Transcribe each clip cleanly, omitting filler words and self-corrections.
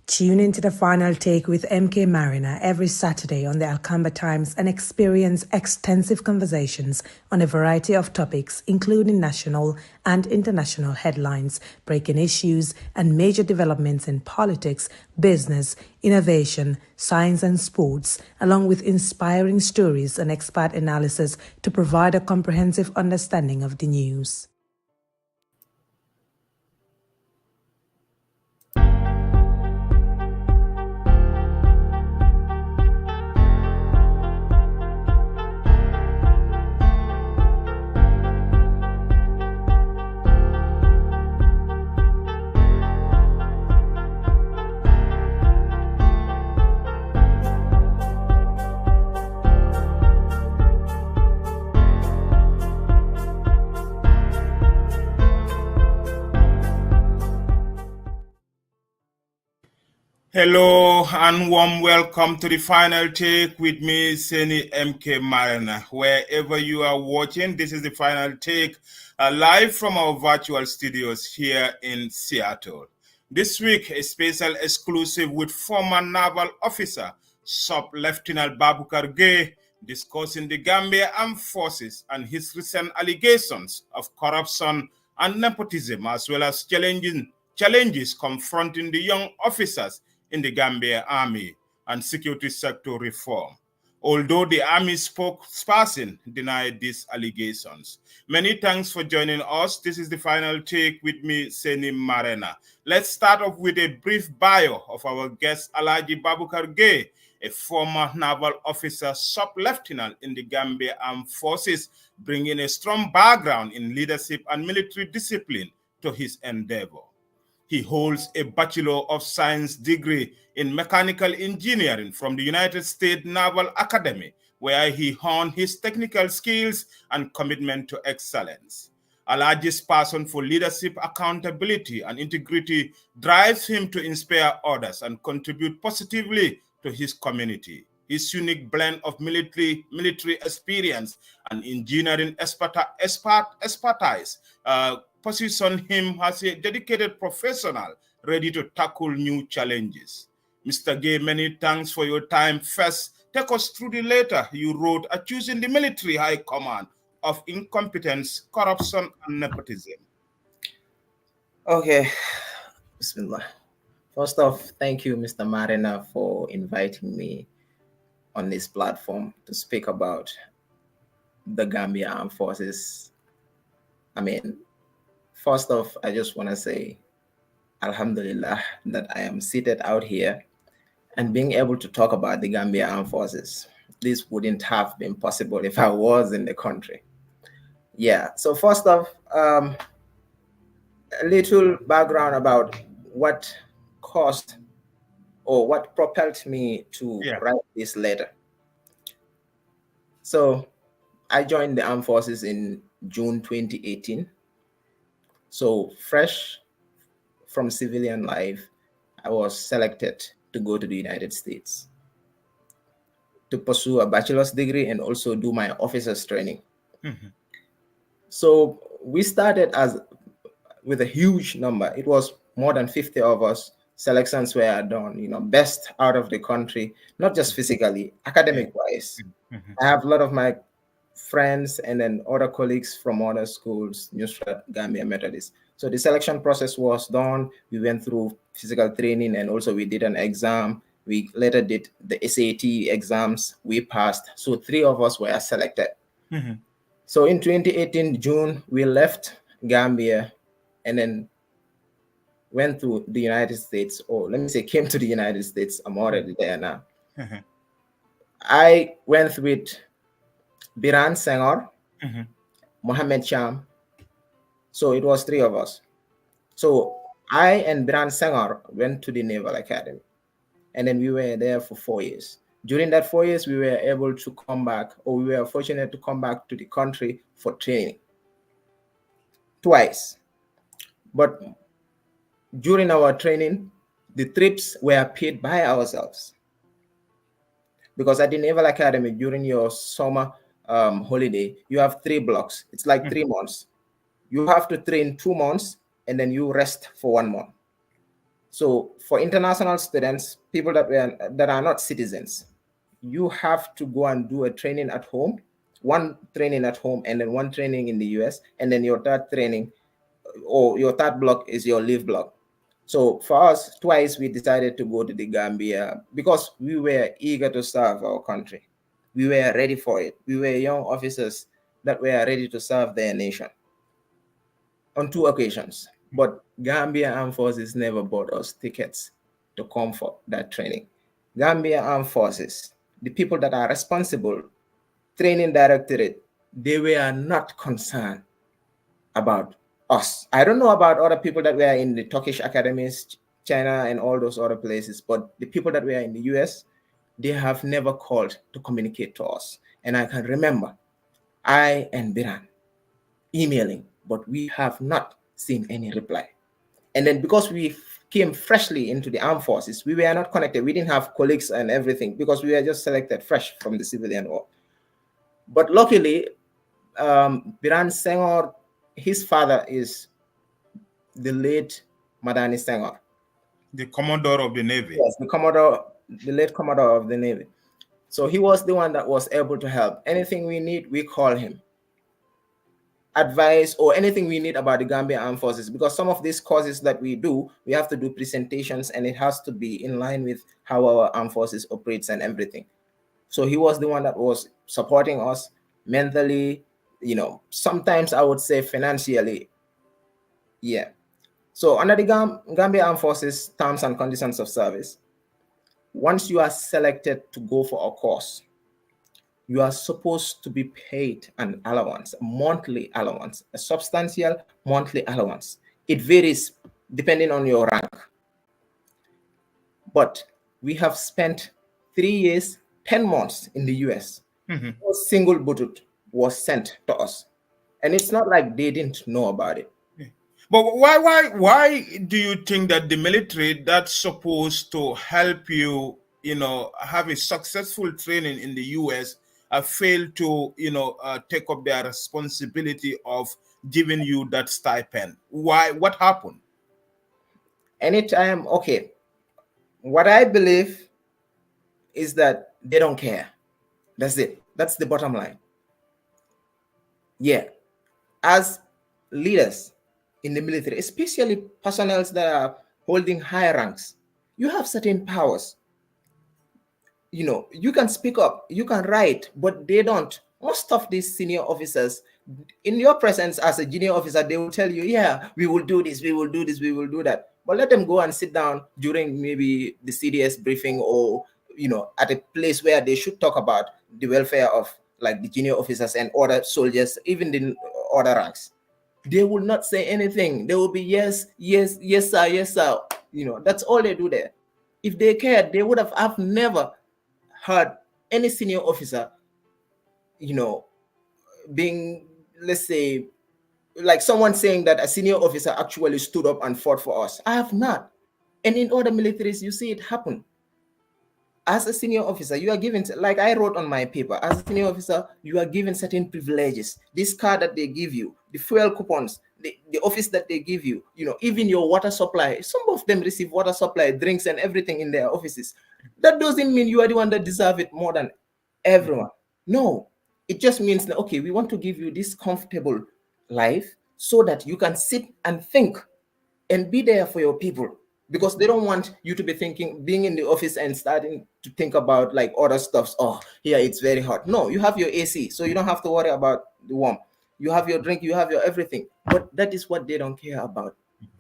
Tune into the final take with MK Mariner every Saturday on the Alcamba Times and experience extensive conversations on a variety of topics, including national and international headlines, breaking issues, and major developments in politics, business, innovation, science, and sports, along with inspiring stories and expert analysis to provide a comprehensive understanding of the news. Hello and warm welcome to the final take with me, Seni MK Mariner. Wherever you are watching, this is the final take live from our virtual studios here in Seattle. This week, a special exclusive with former naval officer Sub-Lieutenant Babukar Gay discussing the Gambia Armed Forces and his recent allegations of corruption and nepotism, as well as challenges confronting the young officers in the Gambia Army and security sector reform. Although the Army spokesperson denied these allegations. Many thanks for joining us. This is the final take with me, Seni Marena. Let's start off with a brief bio of our guest, Alhaji Babukar Gay, a former naval officer, sub-lieutenant in the Gambia Armed Forces, bringing a strong background in leadership and military discipline to his endeavor. He holds a Bachelor of Science degree in Mechanical Engineering from the United States Naval Academy, where he honed his technical skills and commitment to excellence. Alhaji's passion for leadership, accountability, and integrity drives him to inspire others and contribute positively to his community. His unique blend of military experience and engineering expertise position him as a dedicated professional ready to tackle new challenges. Mr. Gay, many thanks for your time. First, take us through the letter you wrote accusing the military high command of incompetence, corruption, and nepotism. Okay, Bismillah. First off, thank you, Mr. Marina, for inviting me on this platform to speak about the Gambia Armed Forces. First off, I just want to say, Alhamdulillah, that I am seated out here and being able to talk about the Gambia Armed Forces. This wouldn't have been possible if I was in the country. Yeah, so first off, a little background about what caused or what propelled me to write this letter. So I joined the Armed Forces in June 2018. So fresh from civilian life, I was selected to go to the United States to pursue a bachelor's degree and also do my officer's training. Mm-hmm. So we started with a huge number. It was more than 50 of us. Selections were done, best out of the country, not just physically, academic-wise. Mm-hmm. I have a lot of my friends and then other colleagues from other schools, Newstrat, Gambia, Methodist. So the selection process was done. We went through physical training and also we did an exam. We later did the SAT exams. We passed. So 3 of us were selected. Mm-hmm. So in 2018, June, we left Gambia and then went to the United States, or let me say came to the United States. I'm already there now. Mm-hmm. I went with Biran Senghor, mm-hmm. Mohammed Cham. So it was 3 of us. So I and Biran Senghor went to the Naval Academy. And then we were there for 4 years. During that 4 years, we were able to come back, or we were fortunate to come back to the country for training. Twice. But during our training, the trips were paid by ourselves. Because at the Naval Academy, during your summer holiday, you have 3 blocks. It's like 3 months. You have to train 2 months and then you rest for 1 month. So for international students, people that are not citizens, you have to go and do a training at home, one training at home, and then one training in the US, and then your third training or your third block is your leave block. So for us, twice we decided to go to the Gambia because we were eager to serve our country. We were ready for it. We were young officers that were ready to serve their nation on 2 occasions. But Gambia Armed Forces never bought us tickets to come for that training. Gambia Armed Forces, the people that are responsible, training directorate, they were not concerned about us. I don't know about other people that were in the Turkish academies, China, and all those other places, but the people that were in the US, they have never called to communicate to us. And I can remember I and Biran emailing, but we have not seen any reply. And then because we came freshly into the armed forces, we were not connected. We didn't have colleagues and everything because we were just selected fresh from the civilian war. But luckily, Biran Senghor, his father is the late Madani Senghor. The Commodore of the Navy. Yes, the late Commodore of the Navy. So he was the one that was able to help. Anything we need, we call him. Advice or anything we need about the Gambia Armed Forces, because some of these courses that we do, we have to do presentations and it has to be in line with how our armed forces operates and everything. So he was the one that was supporting us mentally, sometimes I would say financially. Yeah. So under the Gambia Armed Forces terms and conditions of service, once you are selected to go for a course, you are supposed to be paid an allowance, a monthly allowance, a substantial monthly allowance. It varies depending on your rank. But we have spent 3 years, 10 months in the US. Mm-hmm. No single budget was sent to us. And it's not like they didn't know about it. But why do you think that the military that's supposed to help you, have a successful training in the US failed to, take up their responsibility of giving you that stipend? Why? What happened? Anytime, okay. What I believe is that they don't care. That's it. That's the bottom line. Yeah. As leaders in the military, especially personnel that are holding high ranks, you have certain powers. You can speak up, you can write, but they don't. Most of these senior officers, in your presence as a junior officer, they will tell you, yeah, we will do this, we will do this, we will do that. But let them go and sit down during maybe the CDS briefing or, at a place where they should talk about the welfare of like the junior officers and other soldiers, even the other ranks. They will not say anything. They will be yes, yes, yes, sir, yes, sir. That's all they do there. If they cared, they would have never heard any senior officer, being, let's say, like someone saying that a senior officer actually stood up and fought for us. I have not. And in other militaries, you see it happen. As a senior officer, you are given, like I wrote on my paper, as a senior officer, you are given certain privileges. This car that they give you, the fuel coupons, the office that they give you, even your water supply. Some of them receive water supply, drinks, and everything in their offices. That doesn't mean you are the one that deserve it more than everyone. No, it just means that, okay, we want to give you this comfortable life so that you can sit and think and be there for your people. Because they don't want you to be being in the office and starting to think about like other stuffs. Oh, here it's very hot. No, you have your AC, so you don't have to worry about the warm. You have your drink, you have your everything. But that is what they don't care about.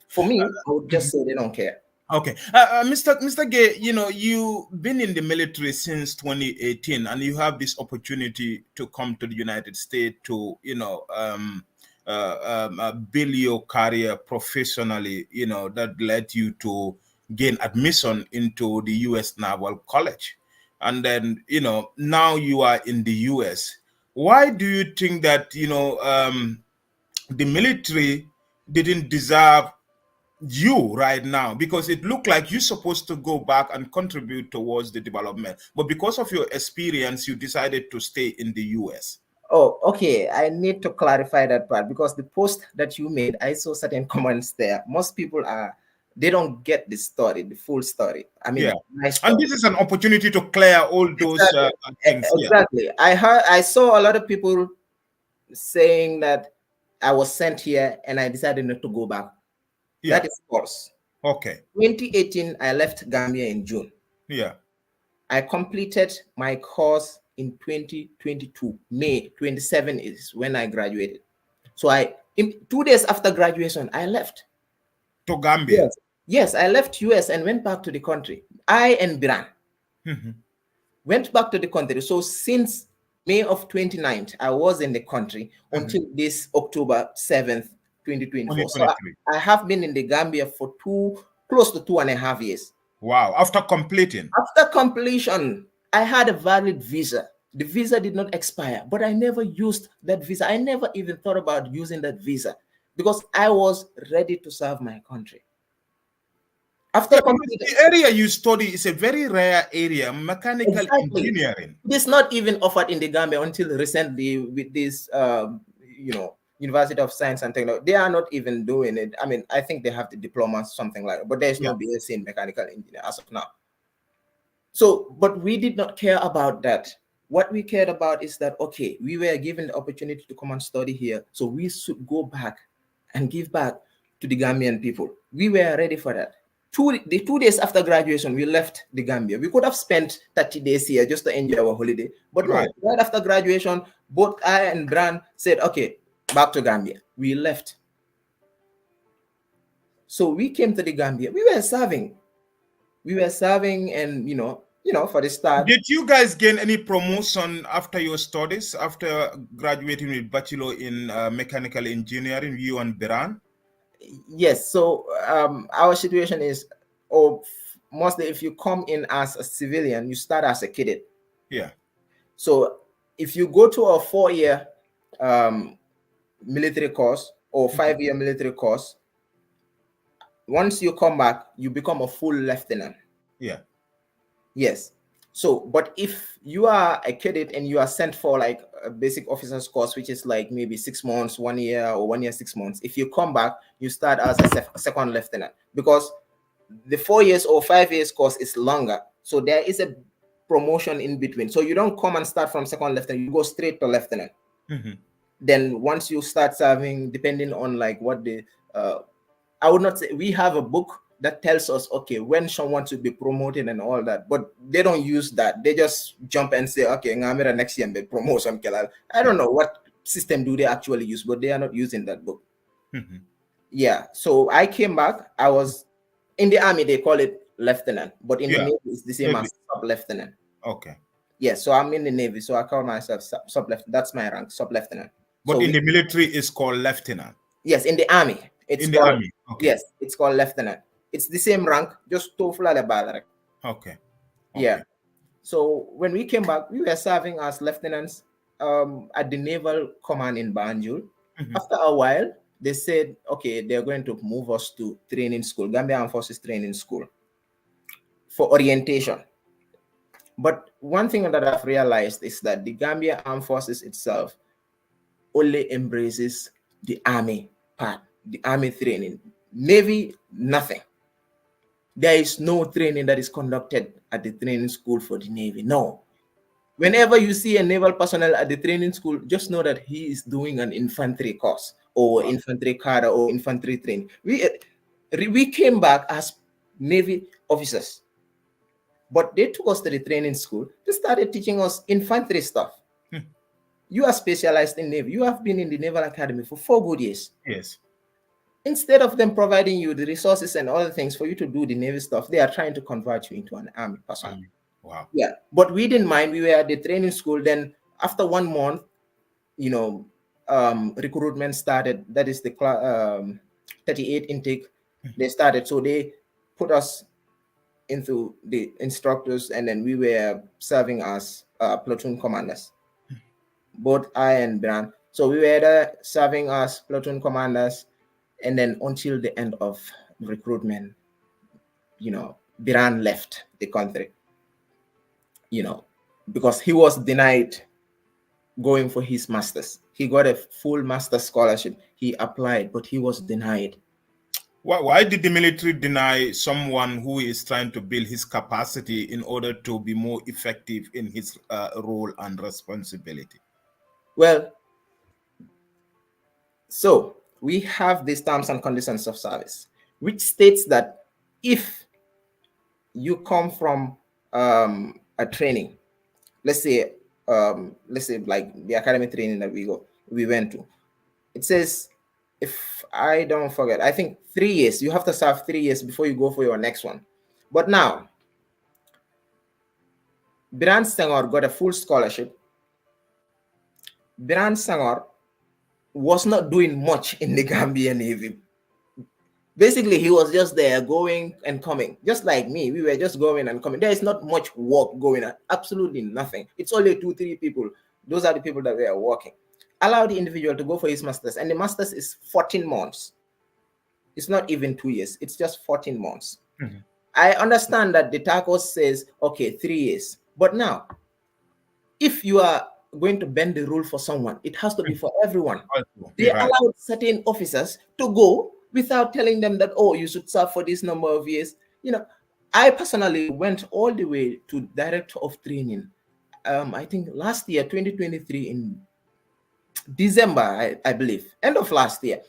For me, I would just say they don't care. Okay, Mr. Gay, you've been in the military since 2018, and you have this opportunity to come to the United States to, build your career professionally, that led you to gain admission into the U.S. Naval College. And then, now you are in the U.S. Why do you think that, the military didn't deserve you right now? Because it looked like you're supposed to go back and contribute towards the development. But because of your experience, you decided to stay in the U.S. Oh, okay. I need to clarify that part because the post that you made, I saw certain comments there. Most people are they don't get the story, the full story. I mean, my story. And this is an opportunity to clear all those things. Exactly. I saw a lot of people saying that I was sent here and I decided not to go back. That is false. Okay. 2018, I left Gambia in June. Yeah. I completed my course in 2022. May 27 is when I graduated. So 2 days after graduation, I left. To Gambia? Yes, I left US and went back to the country. I and Biran went back to the country. So since May of 29th, I was in the country until this October 7th, 2024. So I have been in the Gambia for close to 2.5 years. Wow. After completing? After completion, I had a valid visa. The visa did not expire, but I never used that visa. I never even thought about using that visa because I was ready to serve my country. After the area you study is a very rare area, mechanical engineering. It is not even offered in the Gambia until recently with this, University of Science and Technology. They are not even doing it. I mean, I think they have the diploma, something like that, but there's no BSc in mechanical engineering as of now. So, but we did not care about that. What we cared about is that, okay, we were given the opportunity to come and study here. So we should go back and give back to the Gambian people. We were ready for that. 2 days after graduation, we left the Gambia. We could have spent 30 days here just to enjoy our holiday. But right after graduation, both I and Bran said, okay, back to Gambia. We left. So we came to the Gambia. We were serving. And, for the start. Did you guys gain any promotion after your studies, after graduating with bachelor in mechanical engineering, you and Biran? Yes. So our situation is, mostly if you come in as a civilian, you start as a cadet. Yeah. So if you go to a 4-year military course or 5-year military course, once you come back, you become a full lieutenant. Yeah. Yes. So, but if you are a cadet and you are sent for like a basic officer's course, which is like maybe 6 months, 1 year, or 1 year, 6 months, if you come back, you start as a second lieutenant because the 4 years or 5 years course is longer. So there is a promotion in between. So you don't come and start from second lieutenant, you go straight to lieutenant. Then once you start serving, depending on like what I would not say we have a book that tells us, okay, when someone should be promoted and all that, but they don't use that. They just jump and say, okay, next year be promotion. I don't know what system do they actually use, but they are not using that book. Yeah. So I came back. I was in the army. They call it lieutenant, but in the Navy, it's the same as sub-lieutenant. Okay. Yeah. So I'm in the Navy, so I call myself sub-lieutenant. That's my rank, sub-lieutenant. But in the military, it's called lieutenant. Yes, in the army. It's in the army. Okay. Yes, it's called lieutenant. It's the same rank, just two flat. Okay. Yeah. So when we came back, we were serving as lieutenants at the Naval Command in Banjul. After a while, they said, okay, they're going to move us to training school, Gambia Armed Forces Training School, for orientation. But one thing that I've realized is that the Gambia Armed Forces itself only embraces the army part, the army training. Navy, nothing. There is no training that is conducted at the training school for the Navy. No. Whenever you see a naval personnel at the training school, just know that he is doing an infantry course or infantry cadre or infantry training. We came back as Navy officers, but they took us to the training school. They started teaching us infantry stuff. You are specialized in Navy. You have been in the Naval Academy for 4 good years. Yes. Instead of them providing you the resources and other things for you to do the Navy stuff, they are trying to convert you into an army person. Wow. Yeah. But we didn't mind. We were at the training school. Then after 1 month, recruitment started. That is the 38 intake. They started. So they put us into the instructors, and then we were serving as platoon commanders. Both I and Bran. So we were there serving as platoon commanders. And then until the end of recruitment, Biran left the country, because he was denied going for his master's. He got a full master's scholarship. He applied, but he was denied. Why did the military deny someone who is trying to build his capacity in order to be more effective in his role and responsibility? Well, so we have these terms and conditions of service, which states that if you come from a training, let's say like the academy training that we went to, it says, if I don't forget, I think 3 years, you have to serve 3 years before you go for your next one. But now Biran Sangor got a full scholarship. Biran Sangor was not doing much in the Gambian Navy. Basically, he was just there going and coming, just like me. We were just going and coming. There is not much work going on, absolutely nothing. It's only 2-3 people. Those are the people that were working. Allow the individual to go for his master's, and the master's is 14 months. It's not even 2 years, it's just 14 months. Mm-hmm. I understand that the TACOS says, okay, 3 years. But now, if you are going to bend the rule for someone, it has to be for everyone. They allowed certain officers to go without telling them that, oh, you should serve for this number of years. You know, I personally went all the way to director of training. I think last year, 2023, in December, I believe, end of last year,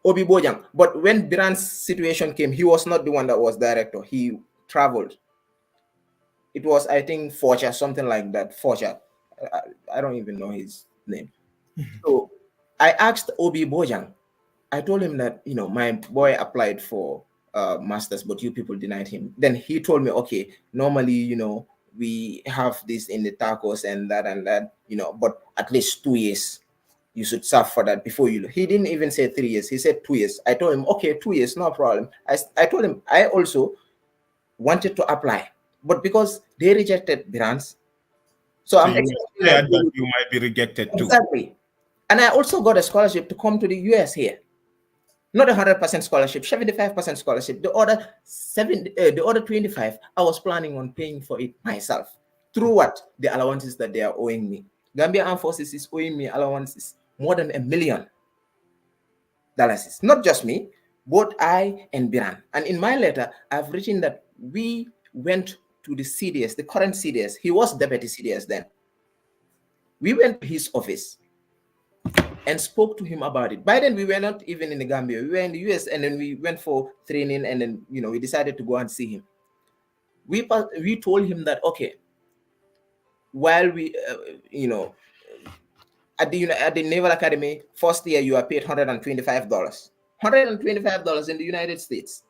Obi Bojang. But when Biran's situation came, he was not the one that was director. He traveled. It was, I think, Forcha, something like that. Forcha. I don't even know his name. So I asked Obi Bojang. I told him that, you know, my boy applied for masters, but you people denied him. Then he told me, okay, normally, you know, we have this in the TACOS and that, you know, but at least 2 years you should serve for that before you. He didn't even say 3 years. He said 2 years. I told him, okay, 2 years, no problem. I told him I also wanted to apply, but because they rejected Biran's, so I'm expecting that you might be rejected too. Exactly. And I also got a scholarship to come to the US here. Not 100% scholarship, 75% scholarship. The other 25, I was planning on paying for it myself. Through what? The allowances that they are owing me. Gambia Armed Forces is owing me allowances more than $1 million. Not just me, both I and Biran. And in my letter, I've written that we went to the CDS, the current CDS. He was deputy CDS then. We went to his office and spoke to him about it. By then, we were not even in the Gambia. We were in the US, and then we went for training, and then, you know, we decided to go and see him. We told him that, okay, while we, you know, at the Naval Academy, first year, you are paid $125. $125 in the United States.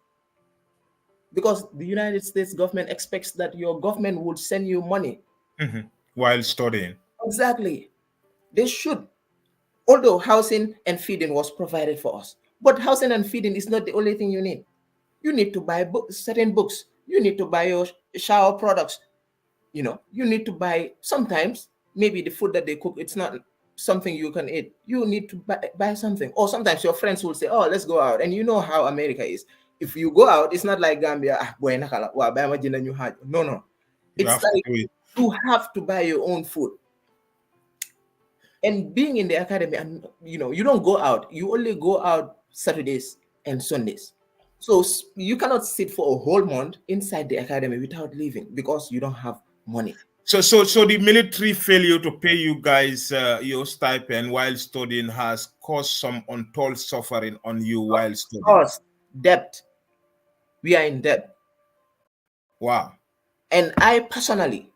Because the United States government expects that your government would send you money. Mm-hmm. While studying. Exactly. They should. Although housing and feeding was provided for us. But housing and feeding is not the only thing you need. You need to buy certain books. You need to buy your shower products. You know, you need to buy, sometimes, maybe the food that they cook, it's not something you can eat. You need to buy something. Or sometimes your friends will say, oh, let's go out. And you know how America is. If you go out, it's not like Gambia. No. It's like you have to buy your own food. And being in the academy, and you know, you don't go out. You only go out Saturdays and Sundays. So you cannot sit for a whole month inside the academy without leaving because you don't have money. So the military failure to pay you guys your stipend while studying has caused some untold suffering on you while studying. Cost, debt. We are in debt. Wow. And I personally,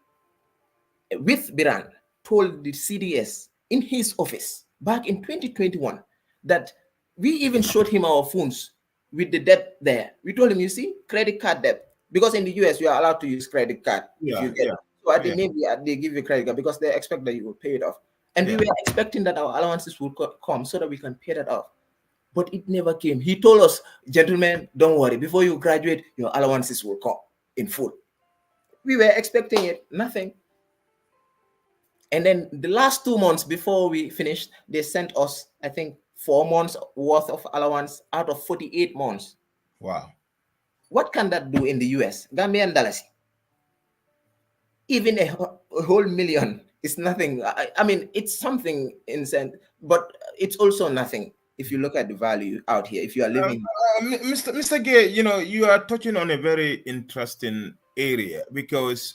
with Biran, told the CDS in his office back in 2021 that we even showed him our phones with the debt there. We told him, you see, credit card debt. Because in the US, you are allowed to use credit card. Yeah, if you get it. So at the Navy, they give you credit card because they expect that you will pay it off. And we were expecting that our allowances would come so that we can pay that off. But it never came. He told us, gentlemen, don't worry. Before you graduate, your allowances will come in full. We were expecting it, nothing. And then the last 2 months before we finished, they sent us, I think, 4 months worth of allowance out of 48 months. Wow. What can that do in the US? Gambian dollars. Even a whole million is nothing. I mean, it's something insane, but it's also nothing. if you look at the value out here, if you are living. Mr. Gay, you are touching on a very interesting area because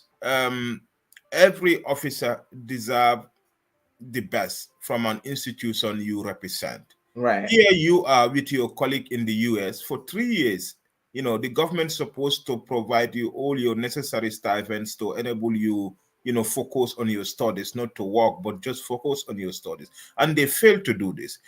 every officer deserves the best from an institution you represent. Right. Here you are with your colleague in the US for 3 years. The government's supposed to provide you all your necessary stipends to enable you, focus on your studies, not to work, but just focus on your studies. And they failed to do this.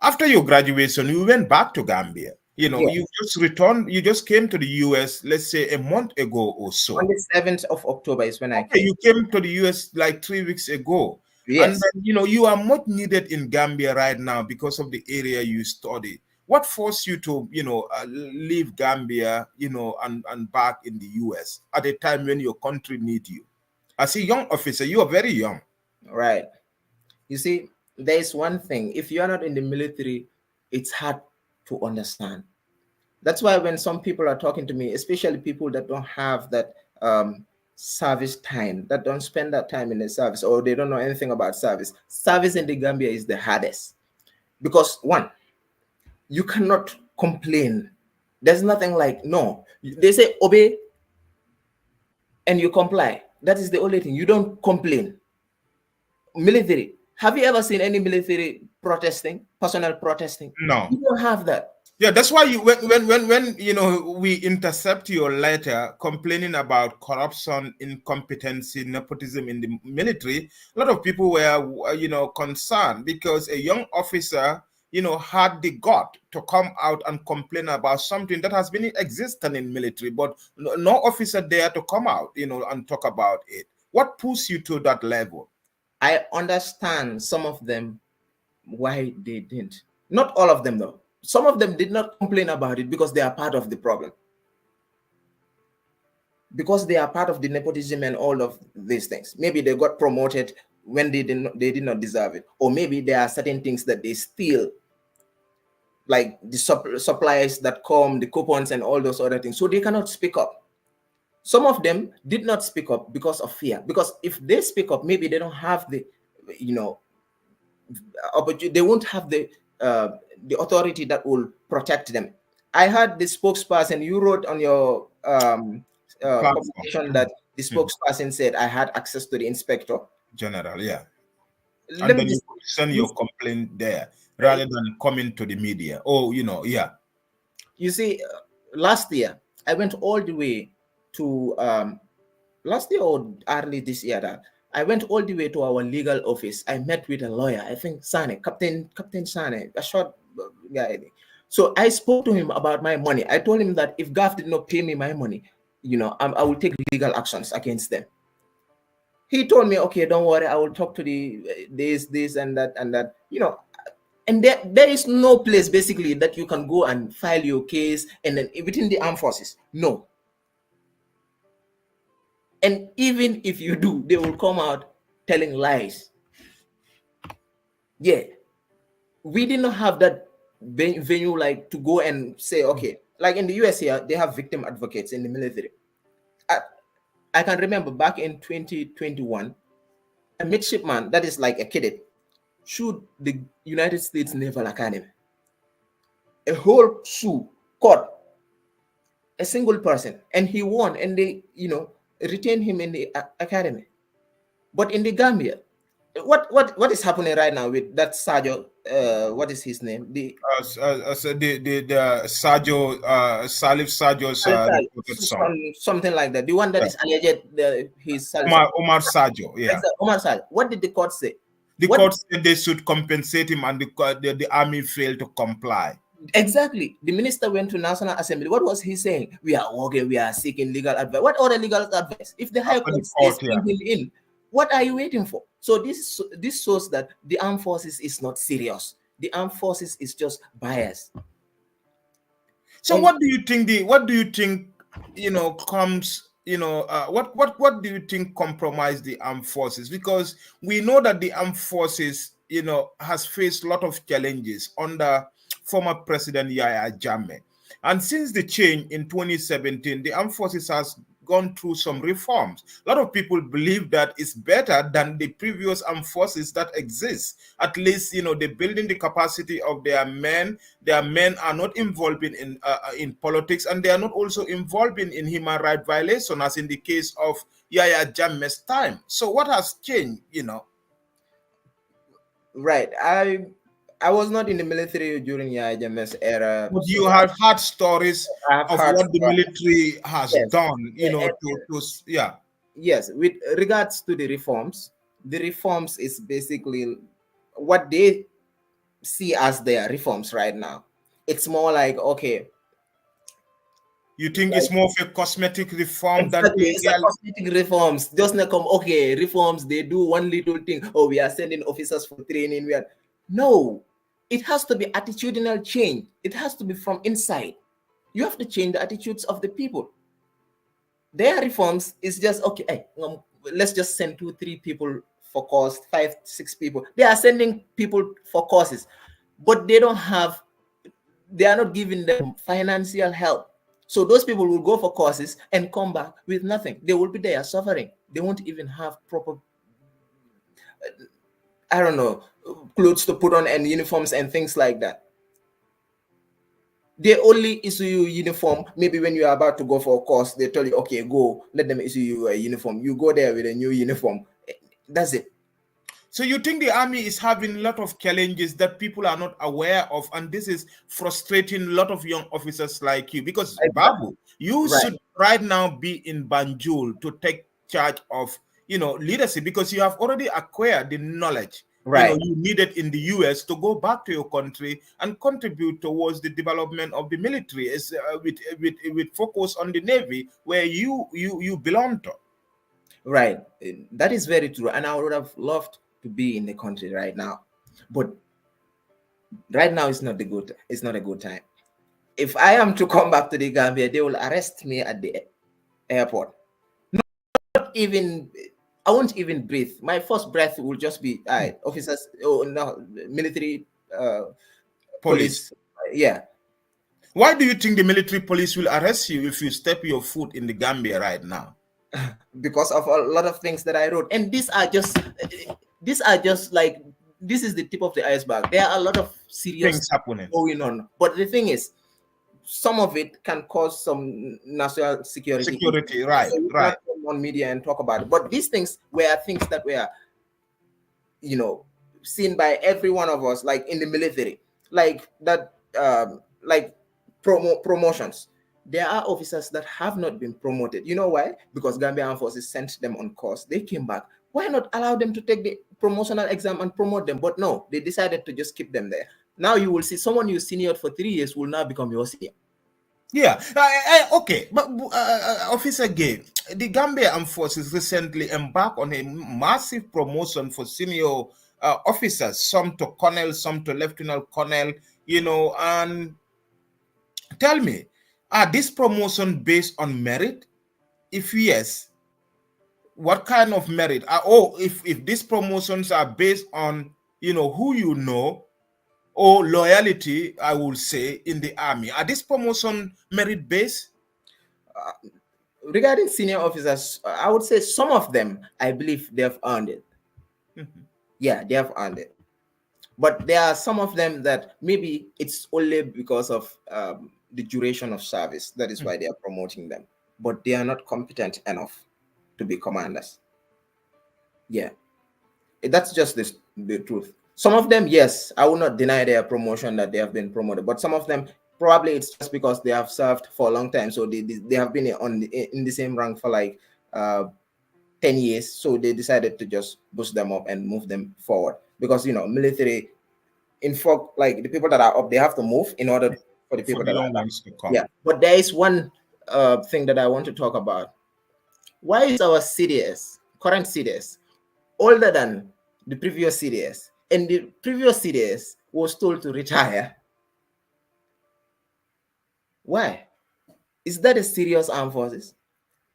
After your graduation, you went back to Gambia. Yes. You just returned, you just came to the US, let's say a month ago or so. On the 7th of October is when I Okay, came. you came to the US like 3 weeks ago. Yes. And then, you are much needed in Gambia right now because of the area you study. What forced you to, leave Gambia, and back in the US at a time when your country needs you? As a young officer, you are very young. Right. You see, there is one thing. If you are not in the military, it's hard to understand. That's why when some people are talking to me, especially people that don't have that service time, that don't spend that time in the service, or they don't know anything about service in the Gambia is the hardest. Because one, you cannot complain. There's nothing like, no. They say obey and you comply. That is the only thing. You don't complain. Military. Have you ever seen any military protesting, personal protesting? No. You don't have that. Yeah, that's why when we intercept your letter complaining about corruption, incompetency, nepotism in the military, a lot of people were concerned because a young officer had the gut to come out and complain about something that has been existing in military, but no officer dare to come out and talk about it. What pushed you to that level? I understand some of them why they didn't. Not all of them though. Some of them did not complain about it because they are part of the problem. Because they are part of the nepotism and all of these things. Maybe they got promoted when they did not deserve it. Or maybe there are certain things that they steal, like the supplies that come, the coupons and all those other things. So they cannot speak up. Some of them did not speak up because of fear. Because if they speak up, maybe they don't have the, they won't have the authority that will protect them. I heard the spokesperson, you wrote on your publication that the spokesperson said I had access to the inspector general, yeah. And then you send your complaint there rather than coming to the media. Oh, yeah. You see, last year, I went all the way to, last year or early this year, that I went all the way to our legal office. I met with a lawyer, I think Sane, Captain Sane, a short guy. So I spoke to him about my money. I told him that if GAF did not pay me my money, I will take legal actions against them. He told me, okay, don't worry, I will talk to the this and that, and there is no place basically that you can go and file your case and then within the armed forces. No. And even if you do, they will come out telling lies. Yeah. We did not have that venue like to go and say, okay, like in the US here, they have victim advocates in the military. I can remember back in 2021, a midshipman, that is like a cadet, sued the United States Naval Academy. A whole sue, court, a single person, and he won, and they, retained him in the academy. But in the Gambia, what is happening right now with that Sergio? What is his name? The Sergio Salif Sergio's something like that. The one that is alleged he's Omar Sergio. Yeah. Omar Sergio. What did the court say? The court said they should compensate him, and the army failed to comply. Exactly. The minister went to National Assembly. What was he saying? We are working, we are seeking legal advice. What other legal advice? If the High Court is bringing him in, what are you waiting for? So this shows that the armed forces is not serious. The armed forces is just biased. So what do you think what do you think compromised the armed forces? Because we know that the armed forces has faced a lot of challenges under former President Yahya Jammeh. And since the change in 2017, the armed forces has gone through some reforms. A lot of people believe that it's better than the previous armed forces that exist. At least, they're building the capacity of their men. Their men are not involved in politics, and they are not also involved in human rights violation, as in the case of Yahya Jammeh's time. So what has changed, Right. I was not in the military during Yahya Jammeh's era. But you have heard stories I've of heard what the military has yes. done, yeah. Yes, with regards to the reforms is basically what they see as their reforms right now. It's more like, okay, you think it's more of a cosmetic reform than it's a cosmetic reforms. Just not come, okay, reforms, they do one little thing. Oh, we are sending officers for training. No, it has to be attitudinal change. It has to be from inside. You have to change the attitudes of the people. Their reforms is just, okay, hey, let's just send 2-3 people for course, 5-6 people. They are sending people for courses, but they are not giving them financial help. So those people will go for courses and come back with nothing. They will be there suffering. They won't even have proper, I don't know, clothes to put on and uniforms and things like that. They only issue you uniform. Maybe when you are about to go for a course, they tell you, okay, go, let them issue you a uniform. You go there with a new uniform. That's it. So you think the army is having a lot of challenges that people are not aware of, and this is frustrating a lot of young officers like you? Because Babu, you should right now be in Banjul to take charge of leadership, because you have already acquired the knowledge you needed in the US to go back to your country and contribute towards the development of the military, with focus on the Navy, where you belong to. Right, that is very true, and I would have loved to be in the country right now, but right now it's not a good time. If I am to come back to the Gambia, they will arrest me at the airport. Not even, I won't even breathe. My first breath will just be, officers, military, police. Yeah. Why do you think the military police will arrest you if you step your foot in the Gambia right now? Because of a lot of things that I wrote, and these are just like, this is the tip of the iceberg. There are a lot of serious things happening going on, but the thing is, some of it can cause some national security. Right, so right. On media and talk about it, but these things were things that were, seen by every one of us, like in the military, like that, like promotions. There are officers that have not been promoted. You know why? Because Gambia Armed Forces sent them on course. They came back. Why not allow them to take the promotional exam and promote them? But no, they decided to just keep them there. Now you will see someone you seniored for 3 years will now become your senior. Yeah. Okay. But Officer Gay, the Gambia Armed Forces recently embarked on a massive promotion for senior officers, some to colonel, some to lieutenant colonel, and tell me, are this promotion based on merit? If yes, what kind of merit? If these promotions are based on, who you know, or loyalty, I will say, in the army. Are this promotion merit based? Regarding senior officers, I would say some of them, I believe they have earned it. Yeah, they have earned it. But there are some of them that maybe it's only because of the duration of service. That is why they are promoting them. But they are not competent enough to be commanders. Yeah. That's just the truth. Some of them, yes, I will not deny their promotion, that they have been promoted. But some of them, probably it's just because they have served for a long time. So they have been in the same rank for like 10 years. So they decided to just boost them up and move them forward. Because, military, in fact, like the people that are up, they have to move in order for the people that are down to come. Yeah, but there is one thing that I want to talk about. Why is our CDS, current CDS, older than the previous CDS? And the previous CDS was told to retire. Why? Is that a serious armed forces?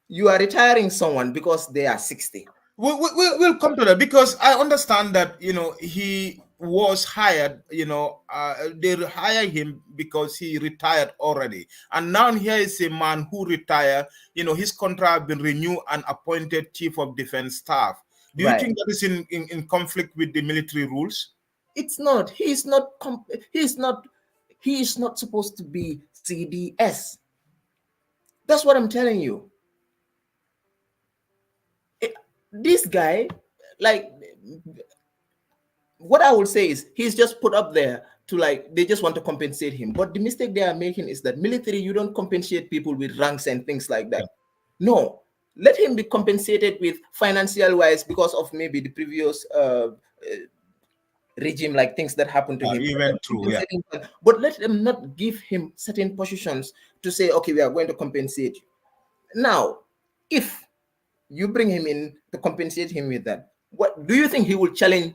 You are retiring someone because they are 60. We'll come to that, because I understand that he was hired, they hired him because he retired already. And now here is a man who retired, his contract been renewed and appointed chief of defense staff. Do you Right. think that is in conflict with the military rules? It's not. He is not supposed to be CDS. That's what I'm telling you. This guy, like, what I would say is he's just put up there to, like, they just want to compensate him. But the mistake they are making is that military, you don't compensate people with ranks and things like that. No, let him be compensated with financial wise because of maybe the previous regime, like things that happened to him. He went through, yeah. But let them not give him certain positions to say, okay, we are going to compensate you. Now, if you bring him in to compensate him with that, what do you think he will challenge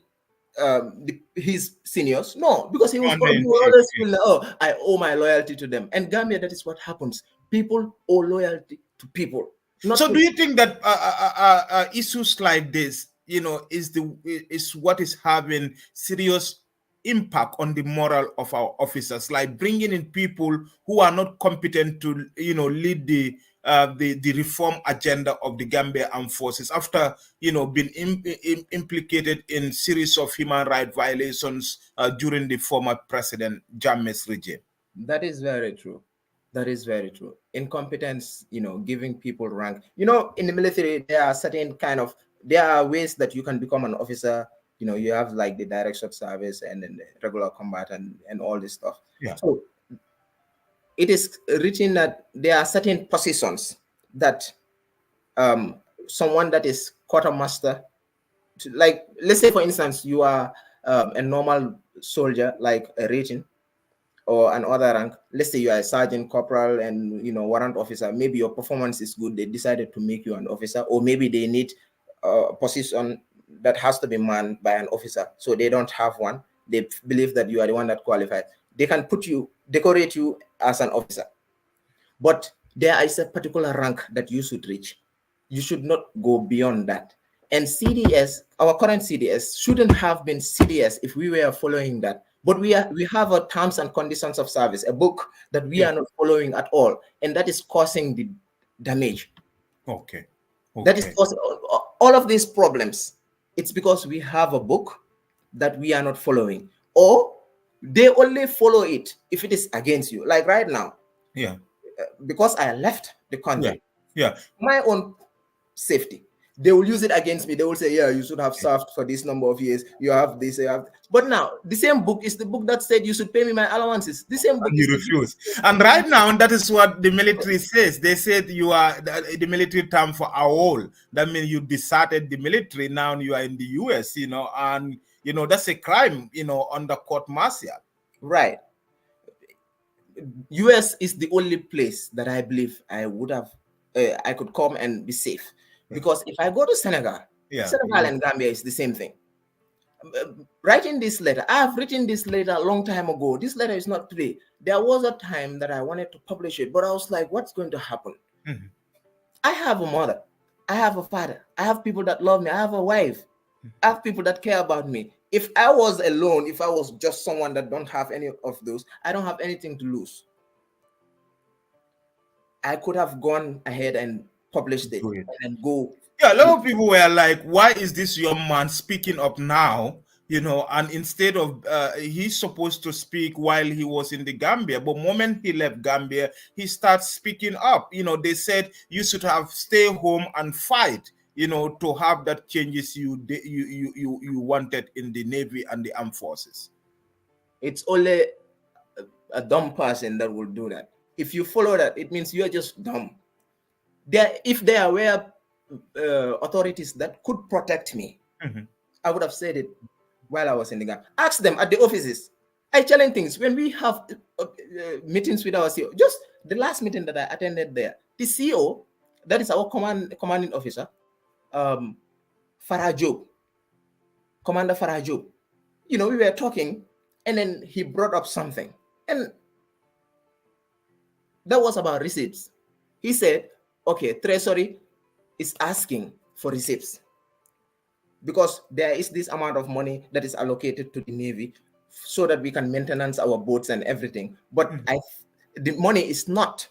his seniors? No, because he will always feel, oh, I owe my loyalty to them. And Gambia, that is what happens. People owe loyalty to people. So do you think that issues like this, is what is having serious impact on the moral of our officers, like bringing in people who are not competent to, lead the reform agenda of the Gambia Armed Forces after, being implicated in series of human rights violations during the former President Jammeh's regime? That is very true. That is very true. Incompetence, giving people rank. In the military, there are ways that you can become an officer. You have like the direct shot service and then the regular combat and all this stuff. Yeah. So it is written that there are certain positions that someone that is quartermaster, like, let's say for instance, you are a normal soldier, like a rating or another rank. Let's say you are a sergeant, corporal, and warrant officer. Maybe your performance is good. They decided to make you an officer, or maybe they need a position that has to be manned by an officer, so they don't have one. They believe that you are the one that qualifies. They can decorate you as an officer, but there is a particular rank that you should reach. You should not go beyond that. And CDS, our current CDS, shouldn't have been CDS if we were following that. But we have a terms and conditions of service, a book that we are not following at all, and that is causing the damage. Okay. That is causing all of these problems. It's because we have a book that we are not following, or they only follow it if it is against you. Like right now, because I left the country, my own safety, they will use it against me. They will say, yeah, you should have served for this number of years. You have this, but now the same book is the book that said you should pay me my allowances. The same book. You refuse. And right now, that is what the military says. They said you are the military term for AWOL. That means you deserted the military. Now you are in the US, and that's a crime, under court martial. Right. US is the only place that I believe I would have, I could come and be safe. Because if I go to Senegal, Senegal and Gambia is the same thing. Writing this letter, I have written this letter a long time ago. This letter is not today. There was a time that I wanted to publish it, but I was like, what's going to happen? Mm-hmm. I have a mother. I have a father. I have people that love me. I have a wife. I have people that care about me. If I was alone, if I was just someone that don't have any of those, I don't have anything to lose. I could have gone ahead and published it and go. Yeah, a lot of people were like, why is this young man speaking up now? And instead of he's supposed to speak while he was in the Gambia, but moment he left Gambia, he starts speaking up. They said you should have stay home and fight, to have that changes you wanted in the Navy and the armed forces. It's only a dumb person that will do that. If you follow that, it means you're just dumb. If there were authorities that could protect me, I would have said it while I was in the Gambia. Ask them at the offices. I challenge things. When we have meetings with our CEO, just the last meeting that I attended there, the CEO, that is our commanding officer, Farah Job, Commander Farah Job, we were talking, and then he brought up something, and that was about receipts. He said, okay, Treasury is asking for receipts. because there is this amount of money that is allocated to the Navy so that we can maintenance our boats and everything. But the money is not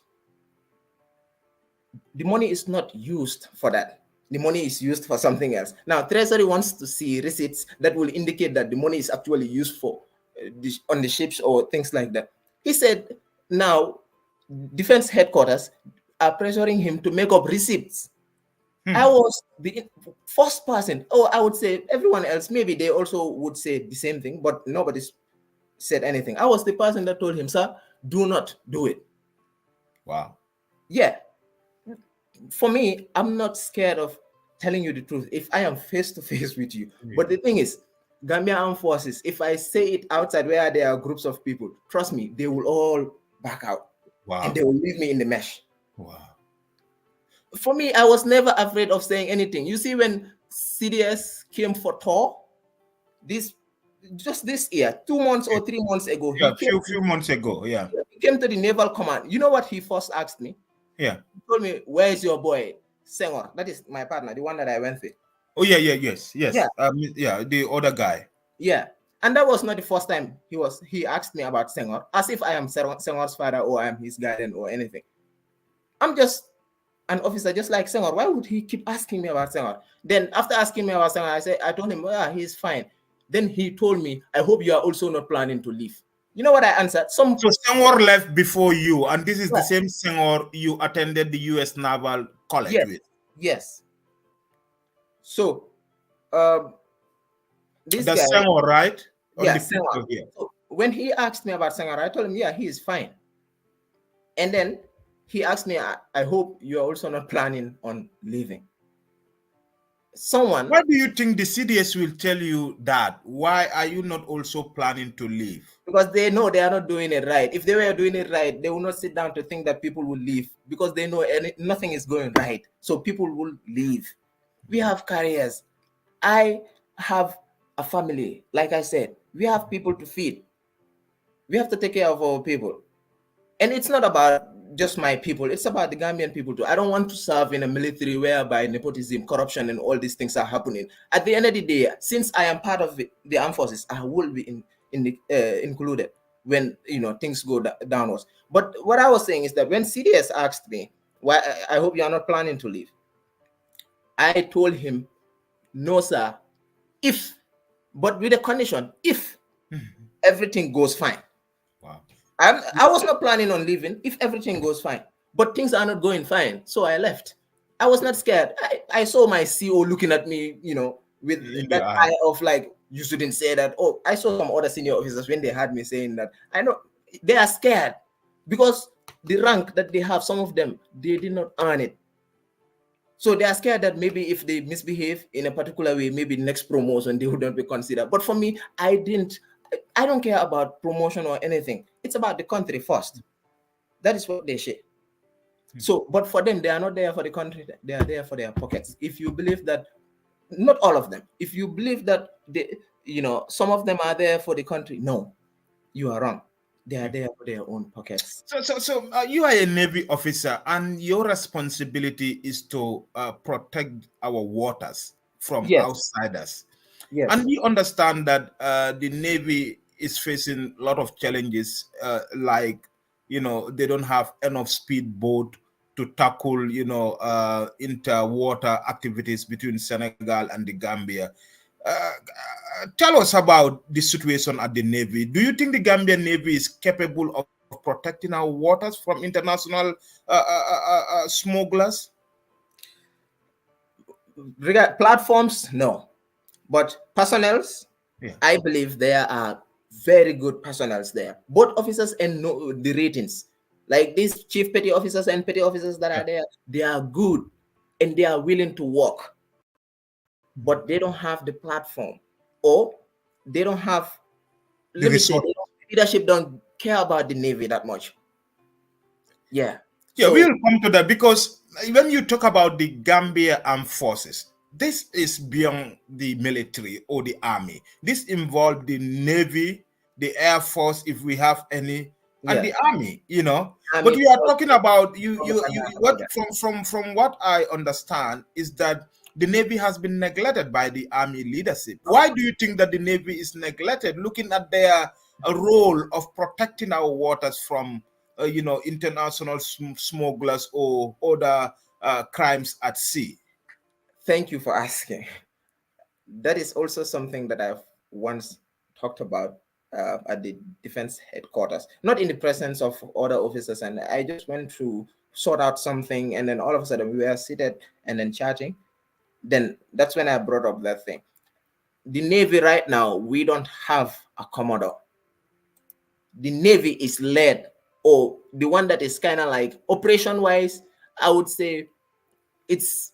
used for that. The money is used for something else. Now, Treasury wants to see receipts that will indicate that the money is actually used for on the ships or things like that. He said, now, defense headquarters are pressuring him to make up receipts. I was the first person, I would say everyone else, maybe they also would say the same thing, but nobody said anything. I was the person that told him, sir, do not do it. Wow. Yeah. For me, I'm not scared of telling you the truth if I am face to face with you. But the thing is, Gambia Armed Forces, if I say it outside where there are groups of people, trust me, they will all back out. Wow. And they will leave me in the mesh. Wow. For me, I was never afraid of saying anything. You see, when CDS came for tour, just this year, 2 months or 3 months ago, yeah, few months ago, yeah, he came to the Naval Command. You know what he first asked me? Yeah, he told me, "Where is your boy, Senghor?" That is my partner, the one that I went with. Oh yeah, yes. Yeah, the other guy. Yeah, and that was not the first time he asked me about Senghor, as if I am Senghor's father or I am his guardian or anything. I'm just an officer just like Senghor. Why would he keep asking me about Senghor? Then after asking me about Senghor, I told him, "Yeah, he's fine." Then he told me, "I hope you are also not planning to leave." You know what I answered? So Senghor left before you, and this is the same Senghor you attended the U.S. Naval College with. Yes. So, this That's guy, Senghor, right? Yeah, Senghor. So when he asked me about Senghor, I told him, "Yeah, he is fine." And then he asked me, I hope you are also not planning on leaving." Why do you think the CDS will tell you that? Why are you not also planning to leave? Because they know they are not doing it right. If they were doing it right, they will not sit down to think that people will leave, because they know nothing is going right. So people will leave. We have careers. I have a family. Like I said, we have people to feed. We have to take care of our people. And it's not about just my people. It's about the Gambian people too. I don't want to serve in a military whereby nepotism, corruption, and all these things are happening. At the end of the day, since I am part of the armed forces, I will be included when things go downwards. But what I was saying is that when CDS asked me, "Why? I hope you are not planning to leave," I told him, "No, sir. But with a condition, if everything goes fine." Wow. I was not planning on leaving if everything goes fine, but things are not going fine, so I left. I was not scared. I saw my CO looking at me, with that eye of like, "You shouldn't say that." Oh, I saw some other senior officers when they had me saying that. I know they are scared because the rank that they have, some of them, they did not earn it. So they are scared that maybe if they misbehave in a particular way, maybe next promotion they would not be considered. But for me, I don't care about promotion or anything. It's about the country first. That is what they say. So, but for them, they are not there for the country. They are there for their pockets. If you believe that, not all of them, if you believe that some of them are there for the country, no, you are wrong. They are there for their own pockets. So you are a Navy officer, and your responsibility is to protect our waters from outsiders. Yes. And we understand that the Navy is facing a lot of challenges, like they don't have enough speedboat to tackle interwater activities between Senegal and the Gambia. Tell us about the situation at the Navy. Do you think the Gambian Navy is capable of protecting our waters from international smugglers? Platforms, no. But personnels, I believe there are very good personnels there. Both officers and the ratings. Like these chief petty officers and petty officers that are there, they are good and they are willing to work. But they don't have the platform, or they don't have, leadership don't care about the Navy that much. Yeah. Yeah, we'll come to that, because when you talk about the Gambia Armed Forces, this is beyond the military or the army. This involves the Navy, the Air Force, if we have any, and the army, But we are talking about what from what I understand is that the Navy has been neglected by the Army leadership. Why do you think that the Navy is neglected, looking at their role of protecting our waters from, international smugglers or other crimes at sea? Thank you for asking. That is also something that I've once talked about at the defense headquarters, not in the presence of other officers. And I just went to sort out something, and then all of a sudden we were seated and then chatting. Then that's when I brought up that thing. The Navy right now, we don't have a commodore. The Navy is led, or the one that is kind of like operation wise, I would say it's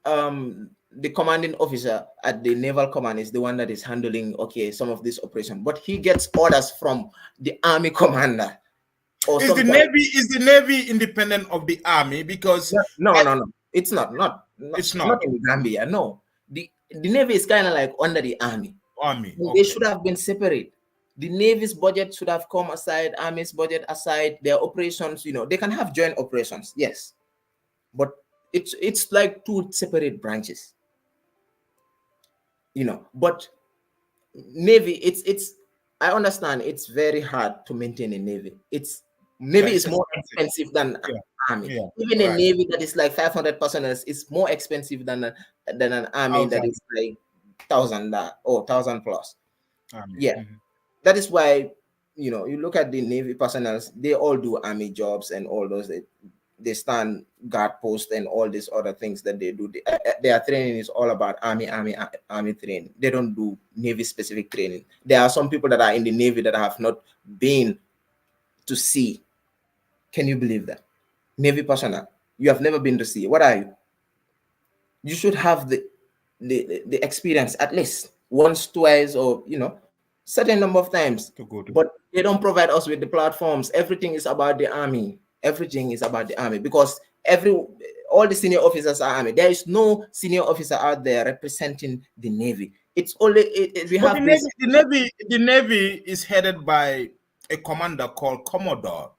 the commanding officer at the naval command is the one that is handling some of this operation, but he gets orders from the army commander. Or is the Navy independent of the Army? Because no, it's not it's not in Gambia. No, the Navy is kind of like under the Army. Okay. They should have been separate. The Navy's budget should have come aside, Army's budget aside. Their operations, they can have joint operations, yes, but it's like two separate branches. But Navy, it's I understand it's very hard to maintain a Navy. Navy is more expensive than Army. Even a Navy that is like 500 personnel is more expensive than an Army that is like 1,000 or 1,000 plus. That is why you look at the Navy personnel, they all do Army jobs and all those. They stand guard post and all these other things that they do. Their training is all about army training. They don't do Navy specific training. There are some people that are in the Navy that have not been to sea. Can you believe that? Navy personnel, you have never been to sea. What are you? You should have the experience at least once, twice, or certain number of times. But they don't provide us with the platforms. Everything is about the Army. Everything is about the Army because all the senior officers are Army. There is no senior officer out there representing the Navy. It's only the Navy is headed by a commander called Commodore.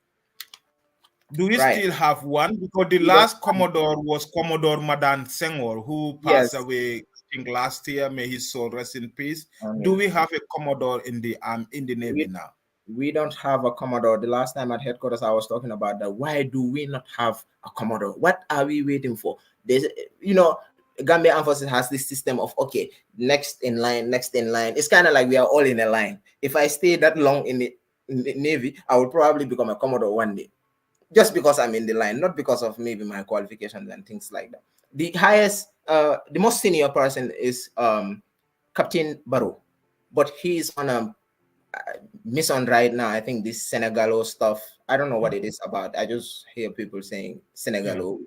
Do we still have one? Because the last Commodore was Commodore Madan Senghor, who passed away, I think, last year. May his soul rest in peace. Do we have a Commodore in the Navy now? We don't have a Commodore. The last time at headquarters, I was talking about that. Why do we not have a Commodore? What are we waiting for? There's, Gambia Armed Forces has this system of, next in line. It's kind of like we are all in a line. If I stay that long in the Navy, I will probably become a Commodore one day. Just because I'm in the line, not because of maybe my qualifications and things like that. The highest, the most senior person is Captain Barrow, but he's on a mission right now. I think this Senegalo stuff, I don't know what it is about. I just hear people saying Senegalo,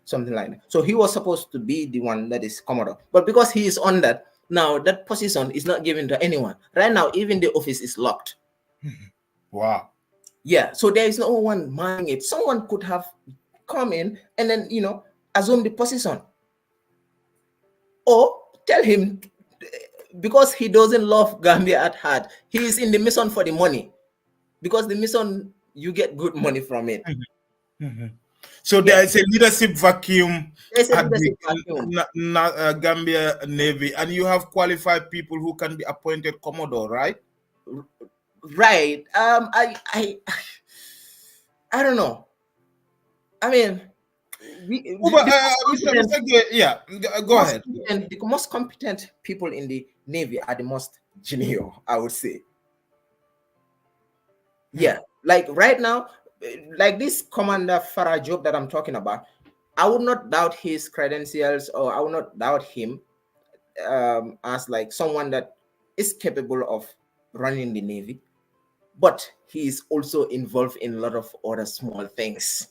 something like that. So he was supposed to be the one that is Commodore, but because he is on that, now that position is not given to anyone. Right now, even the office is locked. Wow. Yeah, so there is no one manning it. Someone could have come in and then, assume the position. Or tell him, because he doesn't love Gambia at heart, he is in the mission for the money. Because the mission, you get good money from it. So there is a leadership vacuum at the Gambia Navy, and you have qualified people who can be appointed Commodore, right? Right. I don't know. I mean, go ahead. And the most competent people in the Navy are the most junior, I would say. Yeah, like right now, like this Commander Farah Job that I'm talking about, I would not doubt his credentials, or I would not doubt him as like someone that is capable of running the Navy, but he is also involved in a lot of other small things.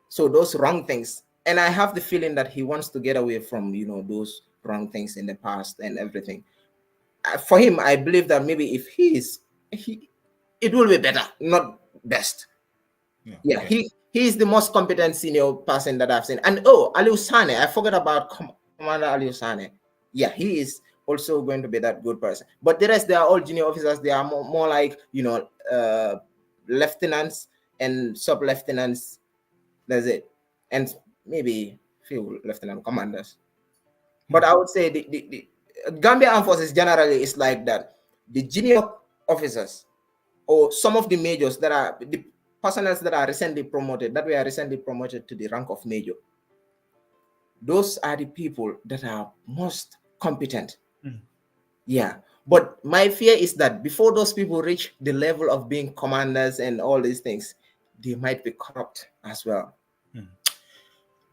So those wrong things, and I have the feeling that he wants to get away from those wrong things in the past and everything. For him, I believe that maybe if it will be better, not best. Yeah, he is the most competent senior person that I've seen. And Aliou Sane, I forgot about Commander Aliou Sane. Yeah, he is also going to be that good person. But the rest, they are all junior officers. They are more like lieutenants and sub-lieutenants. That's it. And maybe few lieutenant commanders. But I would say the Gambia Armed Forces generally is like that. The junior officers or some of the majors that are the personnel that are recently promoted, that we are recently promoted to the rank of major, those are the people that are most competent. Yeah. But my fear is that before those people reach the level of being commanders and all these things, they might be corrupt as well.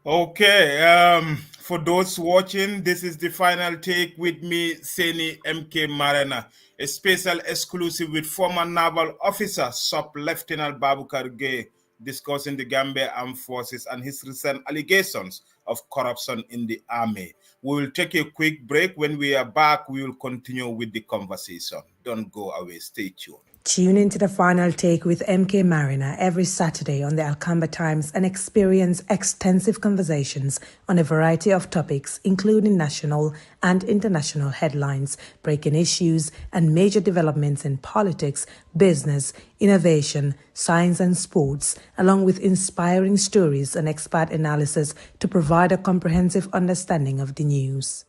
Okay, for those watching, this is the final take with me, Seni MK Marena, a special exclusive with former naval officer Sub Lieutenant Babukar Gay, discussing the Gambia Armed Forces and his recent allegations of corruption in the army. We will take a quick break. When we are back, we will continue with the conversation. Don't go away. Stay tuned. Tune into the final take with MK Marina every Saturday on the Alcamba Times and experience extensive conversations on a variety of topics, including national and international headlines, breaking issues, and major developments in politics, business, innovation, science, and sports, along with inspiring stories and expert analysis to provide a comprehensive understanding of the news.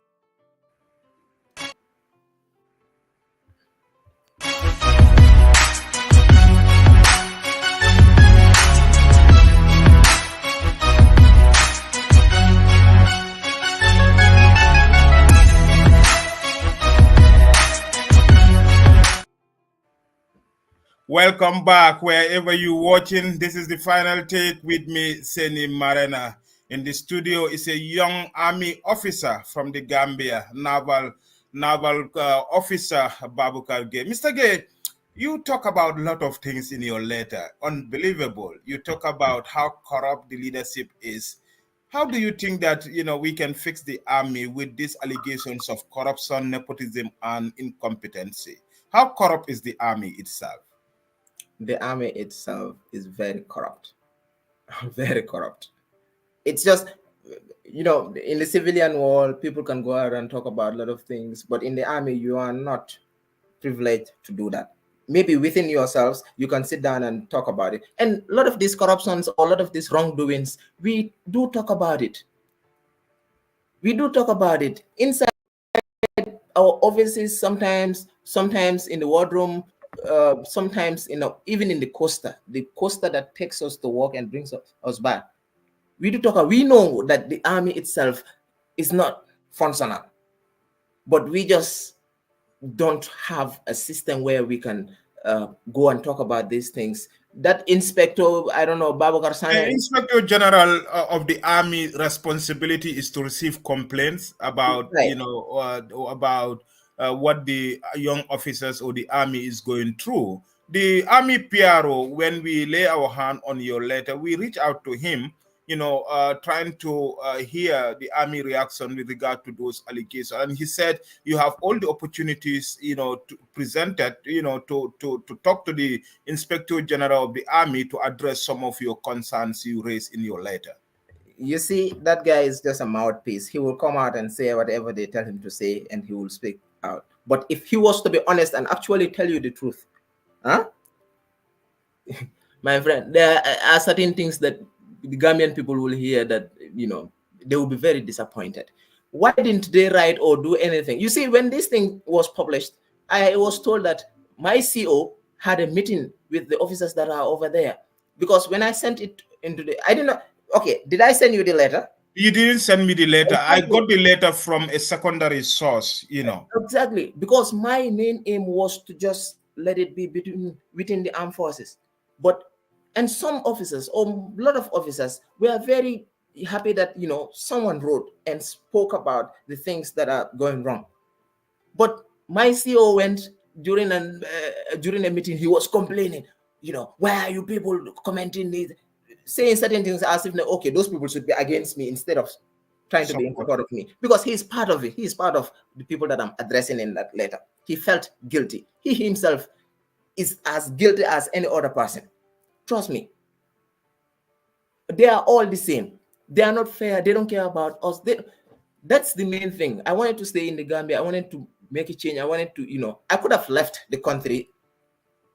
Welcome back, wherever you're watching. This is the final take with me, Seni Marena. In the studio is a young army officer from the Gambia, naval officer Babukar Gay. Mr. Gay, you talk about a lot of things in your letter. Unbelievable. You talk about how corrupt the leadership is. How do you think that we can fix the army with these allegations of corruption, nepotism, and incompetency? How corrupt is the army itself? The army itself is very corrupt. Very corrupt. It's just, in the civilian world, people can go out and talk about a lot of things, but in the army, you are not privileged to do that. Maybe within yourselves, you can sit down and talk about it. And a lot of these corruptions or a lot of these wrongdoings, we do talk about it. We do talk about it inside our offices, sometimes in the wardroom, sometimes even in the coaster that takes us to work and brings us back. We do talk. We know that the army itself is not functional, but we just don't have a system where we can go and talk about these things. That inspector, I don't know, Babukar Sane. The Inspector General of the Army responsibility is to receive complaints about, Right. About what the young officers or the army is going through. The Army PRO, when we lay our hand on your letter, we reach out to him, trying to hear the army reaction with regard to those allegations. And he said you have all the opportunities, to present it, to talk to the Inspector General of the Army to address some of your concerns you raised in your letter. You see, that guy is just a mouthpiece. He will come out and say whatever they tell him to say, and he will speak out. But if he was to be honest and actually tell you the truth, my friend, there are certain things that the Gambian people will hear that, they will be very disappointed. Why didn't they write or do anything? You see, when this thing was published, I was told that my CO had a meeting with the officers that are over there. Because when I sent it I didn't know. Okay, did I send you the letter? You didn't send me the letter. Exactly. I got the letter from a secondary source, Exactly, because my main aim was to just let it be within the armed forces. And some officers, or a lot of officers, were very happy that, someone wrote and spoke about the things that are going wrong. But my CO went during a meeting, he was complaining, why are you people commenting these, saying certain things as if, okay, those people should be against me instead of trying to be in support of me, because he's part of it. He's part of the people that I'm addressing in that letter. He felt guilty. He himself is as guilty as any other person. Trust me. They are all the same. They are not fair. They don't care about us. That's the main thing. I wanted to stay in the Gambia. I wanted to make a change. I wanted to, I could have left the country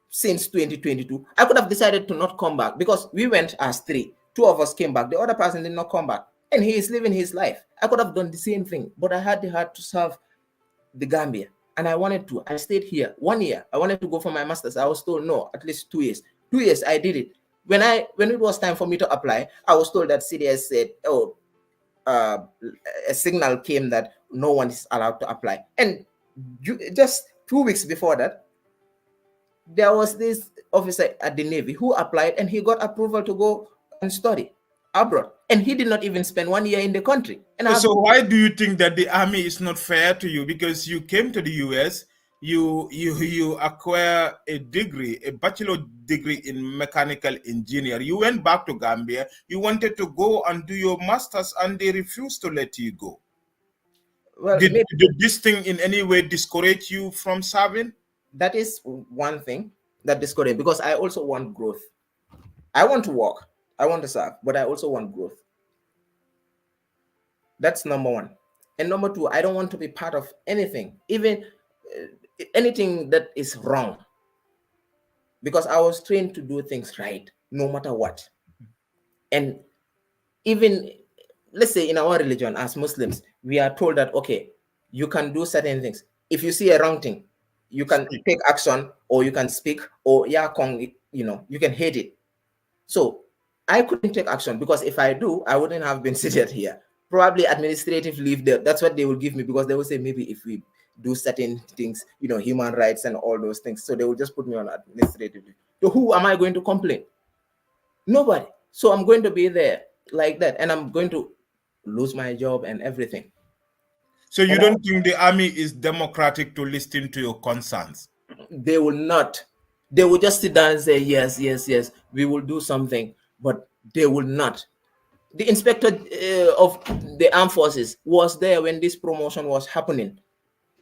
since 2022. I could have decided to not come back because we went as 3. 2 of us came back. The other person did not come back. and he is living his life. I could have done the same thing, but I had the heart to serve the Gambia, and I wanted to. I stayed here 1 year. I wanted to go for my master's. I was told no, at least 2 years. 2 years, I did it. When it was time for me to apply, I was told that CDS said, "Oh, a signal came that no one is allowed to apply." And just 2 weeks before that, there was this officer at the Navy who applied, and he got approval to go and study abroad, and he did not even spend 1 year in the country. And so why do you think that the army is not fair to you? Because you came to the US, you acquire a degree, a bachelor degree in mechanical engineer. You went back to Gambia. You wanted to go and do your masters, and they refused to let you go. Well, did this thing in any way discourage you from serving? That is one thing that discouraged, because I also want growth. I want to work, I want to serve, but I also want growth. That's number one. And number two, I don't want to be part of anything, even anything that is wrong, because I was trained to do things right, no matter what. And even, let's say in our religion, as Muslims, we are told that, okay, you can do certain things. If you see a wrong thing, you can take action, or you can speak, or you can hate it. So I couldn't take action, because if I do, I wouldn't have been seated here. Probably administrative leave there. That's what they will give me, because they will say maybe if we do certain things, human rights and all those things. So they will just put me on administrative leave. So who am I going to complain? Nobody. So I'm going to be there like that, and I'm going to lose my job and everything. So you don't think the army is democratic to listen to your concerns? They will not. They will just sit down and say, yes, we will do something, but they will not. The inspector of the armed forces was there when this promotion was happening.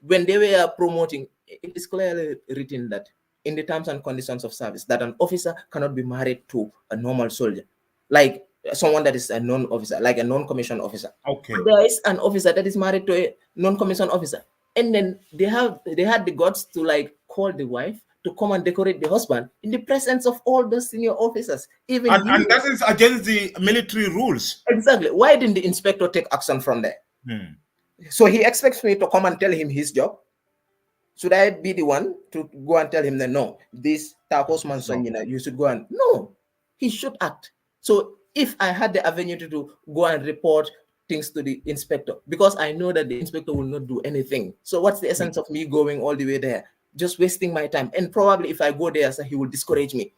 When they were promoting, it is clearly written that in the terms and conditions of service, that an officer cannot be married to a normal soldier, like someone that is a non-officer, like a non-commissioned officer. Okay. But there is an officer that is married to a non-commissioned officer, and then they had the guts to call the wife to come and decorate the husband in the presence of all the senior officers. And that is against the military rules. Exactly. Why didn't the inspector take action from there? So he expects me to come and tell him his job. Should I be the one to go and tell him that no, this Takos Manson, you should go and no, he should act. So if I had the avenue to go and report things to the inspector, because I know that the inspector will not do anything. So what's the essence of me going all the way there? Just wasting my time. And probably if I go there, so he will discourage me,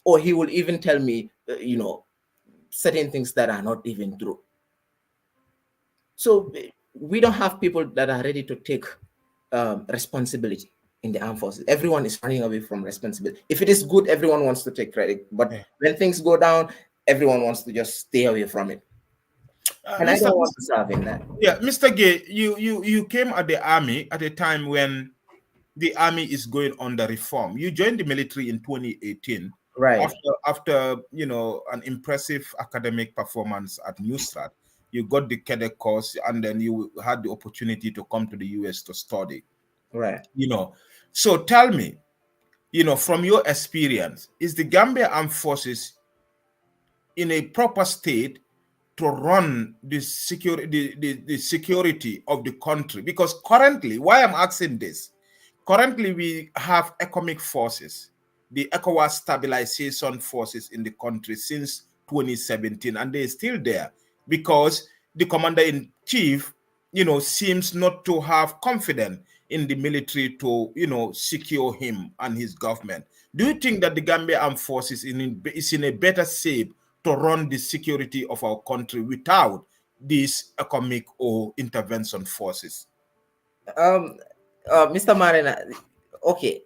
or he will even tell me, certain things that are not even true. So we don't have people that are ready to take responsibility in the armed forces. Everyone is running away from responsibility. If it is good, everyone wants to take credit. But when things go down, everyone wants to just stay away from it. And I don't want to serve in that. Yeah, Mr. Gay, you came at the army at a time when the army is going under reform. You joined the military in 2018, right? After an impressive academic performance at New Start. You got the cadet course, and then you had the opportunity to come to the US to study. Right. So tell me, from your experience, is the Gambia Armed Forces in a proper state to run the security of the country? Because currently, why I'm asking this, currently we have economic forces, the ECOWAS stabilization forces in the country since 2017, and they're still there because the commander-in-chief, seems not to have confidence in the military to, secure him and his government. Do you think that the Gambia Armed Forces is in a better shape to run the security of our country without these economic or intervention forces? Mr. Marina, okay.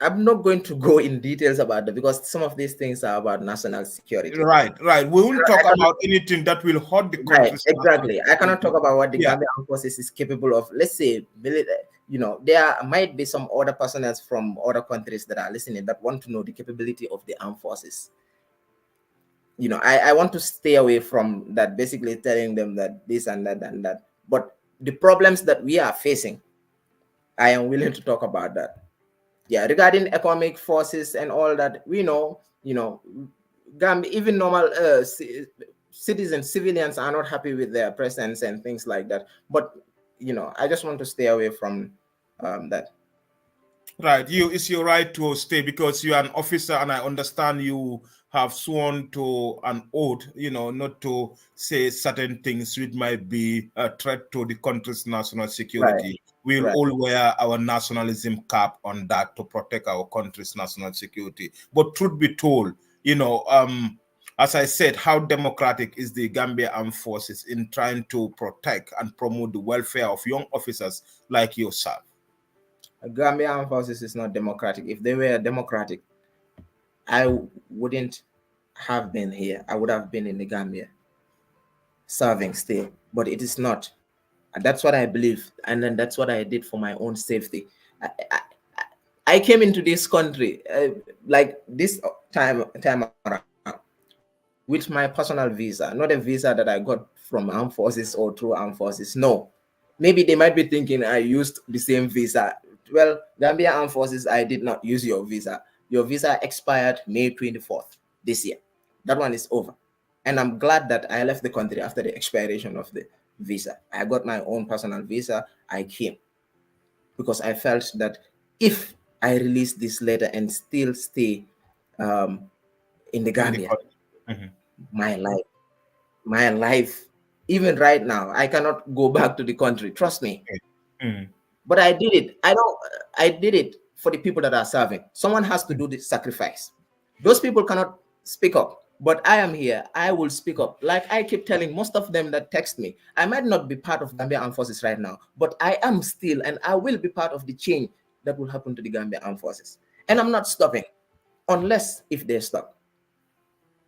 I'm not going to go in details about that, because some of these things are about national security. Right. We won't talk about anything that will hurt the country. Right, exactly. I cannot talk about what the Gambia Armed Forces is capable of. Let's say, there might be some other personnel from other countries that are listening that want to know the capability of the armed forces. I want to stay away from that, basically telling them that this and that and that. But the problems that we are facing, I am willing to talk about that. Yeah, regarding economic forces and all that, we know, Gambia, even normal civilians are not happy with their presence and things like that. But I just want to stay away from that. Right, it's your right to stay because you are an officer, and I understand you have sworn to an oath, not to say certain things which might be a threat to the country's national Right, security. We'll right. all wear our nationalism cap on that to protect our country's national security. But truth be told, as I said, how democratic is the Gambia Armed Forces in trying to protect and promote the welfare of young officers like yourself? Gambia Armed Forces is not democratic. If they were democratic, I wouldn't have been here. I would have been in the Gambia serving still, but it is not. And that's what I believe, and then that's what I did for my own safety. I came into this country like this time around with my personal visa, not a visa that I got from armed forces or through armed forces. No, maybe they might be thinking I used the same visa. Well, Gambia Armed Forces, I did not use your visa. Your visa expired May 24th this year. That one is over. And I'm glad that I left the country after the expiration of the visa. I got my own personal visa. I came because I felt that if I release this letter and still stay in the Gambia, my life, even right now, I cannot go back to the country. Trust me. But I did it. I did it for the people that are serving. Someone has to do the sacrifice. Those people cannot speak up, but I am here. I will speak up. Like I keep telling most of them that text me, I might not be part of Gambia Armed Forces right now, but I am still, and I will be part of the change that will happen to the Gambia Armed Forces. And I'm not stopping unless if they stop.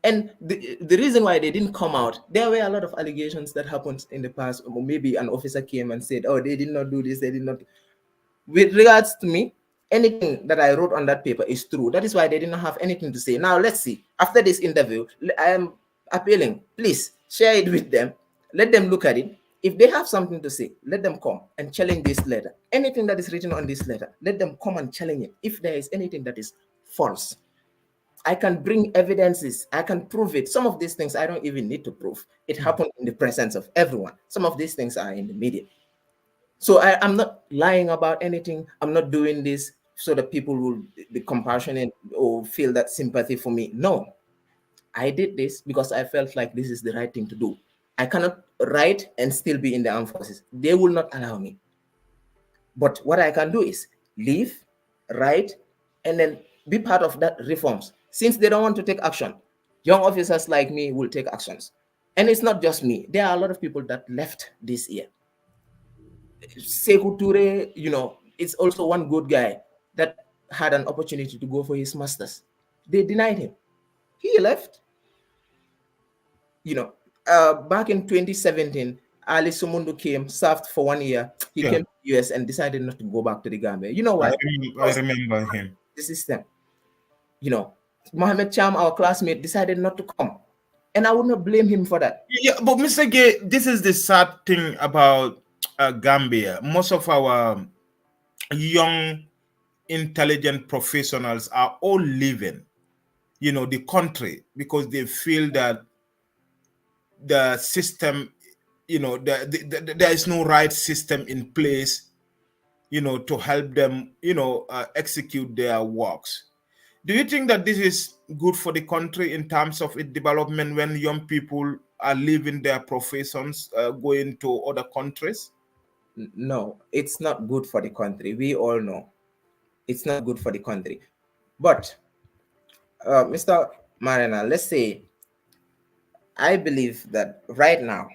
And the reason why they didn't come out, there were a lot of allegations that happened in the past. Or maybe an officer came and said, oh, they did not do this, they did not. With regards to me, anything that I wrote on that paper is true. That is why they didn't have anything to say. Now, let's see. After this interview, I am appealing, please share it with them. Let them look at it. If they have something to say, let them come and challenge this letter. Anything that is written on this letter, let them come and challenge it. If there is anything that is false, I can bring evidences. I can prove it. Some of these things I don't even need to prove. It happened in the presence of everyone. Some of these things are in the media. So I'm not lying about anything. I'm not doing this so that people will be compassionate or feel that sympathy for me. No, I did this because I felt like this is the right thing to do. I cannot write and still be in the armed forces. They will not allow me. But what I can do is leave, write, and then be part of that reforms. Since they don't want to take action, young officers like me will take actions. And it's not just me. There are a lot of people that left this year. Sekou Toure, it's also one good guy that had an opportunity to go for his master's. They denied him. He left. Back in 2017, Ali Sumundu came, served for 1 year. He came to the US and decided not to go back to the Gambia. You know why? I remember him. The system. Mohammed Cham, our classmate, decided not to come. And I would not blame him for that. Yeah, but Mr. Gay, this is the sad thing about Gambia. Most of our young, intelligent professionals are all leaving, the country because they feel that the system, there is no right system in place, to help them, execute their works. Do you think that this is good for the country in terms of its development when young people are leaving their professions, going to other countries? No, it's not good for the country. We all know it's not good for the country. But, Mr. Marina, let's say I believe that right now,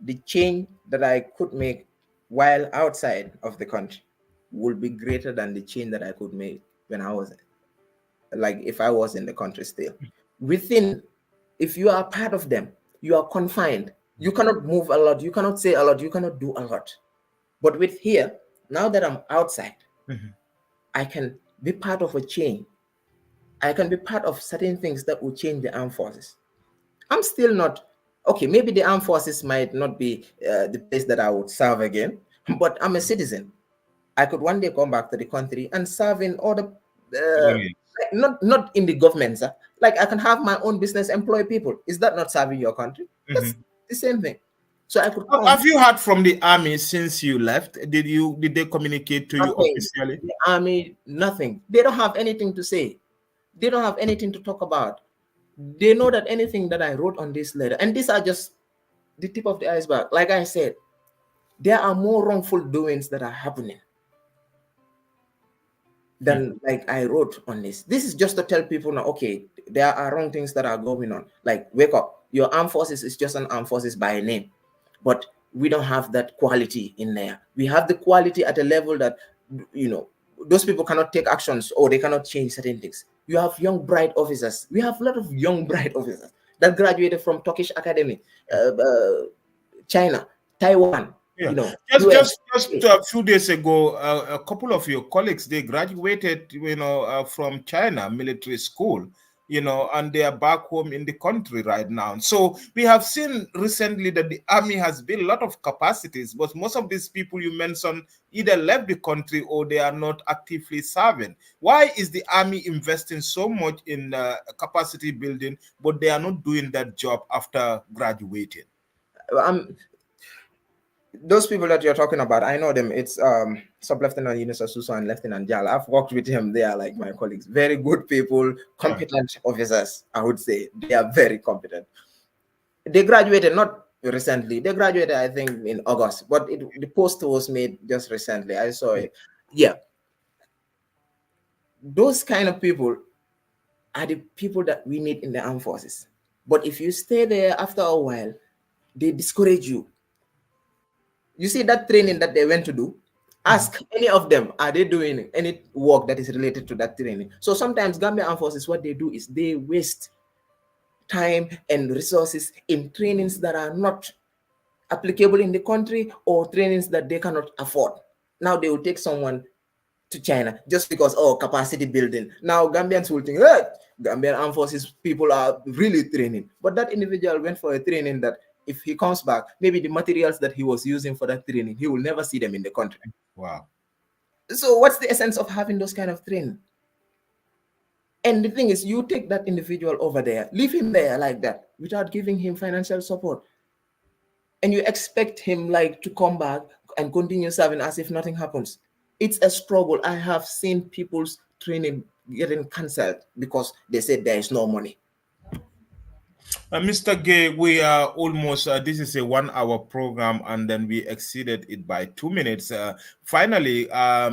the change that I could make while outside of the country will be greater than the change that I could make when I was, like, if I was in the country still. Within, if you are part of them, you are confined. You cannot move a lot. You cannot say a lot. You cannot do a lot. But with here, now that I'm outside, I can be part of a change. I can be part of certain things that will change the armed forces. I'm still not, okay, maybe the armed forces might not be the place that I would serve again, but I'm a citizen. I could one day come back to the country and serve in other Like, not in the government, sir. Like I can have my own business, employ people. Is that not serving your country? That's the same thing. So I could come. Have you heard from the army since you left? Did they communicate to you Nothing. officially? The army, nothing. They don't have anything to say. They don't have anything to talk about. They know that anything that I wrote on this letter, and these are just the tip of the iceberg. Like I said, there are more wrongful doings that are happening than like I wrote on this. This is just to tell people now, okay, there are wrong things that are going on. Like, wake up. Your armed forces is just an armed forces by name. But we don't have that quality in there. We have the quality at a level that, those people cannot take actions or they cannot change certain things. You have young, bright officers. We have a lot of young, bright officers that graduated from Turkish Academy, China, Taiwan. Yeah. US. Just a few days ago, a couple of your colleagues, they graduated, from China military school, and they are back home in the country right now. So we have seen recently that the army has built a lot of capacities, but most of these people you mentioned either left the country or they are not actively serving. Why is the army investing so much in capacity building, but they are not doing that job after graduating? Those people that you're talking about, I know them. It's Sub-Lieutenant Yunus Asuso and Lieutenant Jal. I've worked with him. They are like my colleagues. Very good people, competent officers, I would say. They are very competent. They graduated not recently. They graduated, I think, in August. But the post was made just recently. I saw it. Yeah. Those kind of people are the people that we need in the armed forces. But if you stay there after a while, they discourage you. You see that training that they went to do, ask any of them, are they doing any work that is related to that training? So sometimes Gambia Armed Forces, what they do is they waste time and resources in trainings that are not applicable in the country or trainings that they cannot afford. Now they will take someone to China just because, capacity building. Now Gambians will think, hey, Gambian Armed Forces people are really training. But that individual went for a training that if he comes back, maybe the materials that he was using for that training, he will never see them in the country. Wow. So what's the essence of having those kind of training? And the thing is, you take that individual over there, leave him there like that without giving him financial support. And you expect him like to come back and continue serving as if nothing happens. It's a struggle. I have seen people's training getting cancelled because they said there is no money. Mr. Gay, we are almost, this is a 1 hour program and then we exceeded it by 2 minutes. Finally,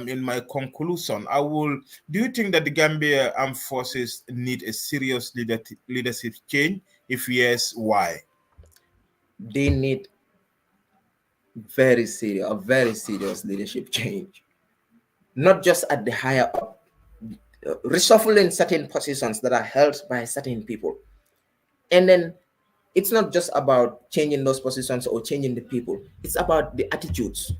in my conclusion, do you think that the Gambia Armed Forces need a serious leadership change? If yes, why? They need a very serious leadership change. Not just at the higher up, reshuffling certain positions that are held by certain people. And then it's not just about changing those positions or changing the people. It's about the attitudes.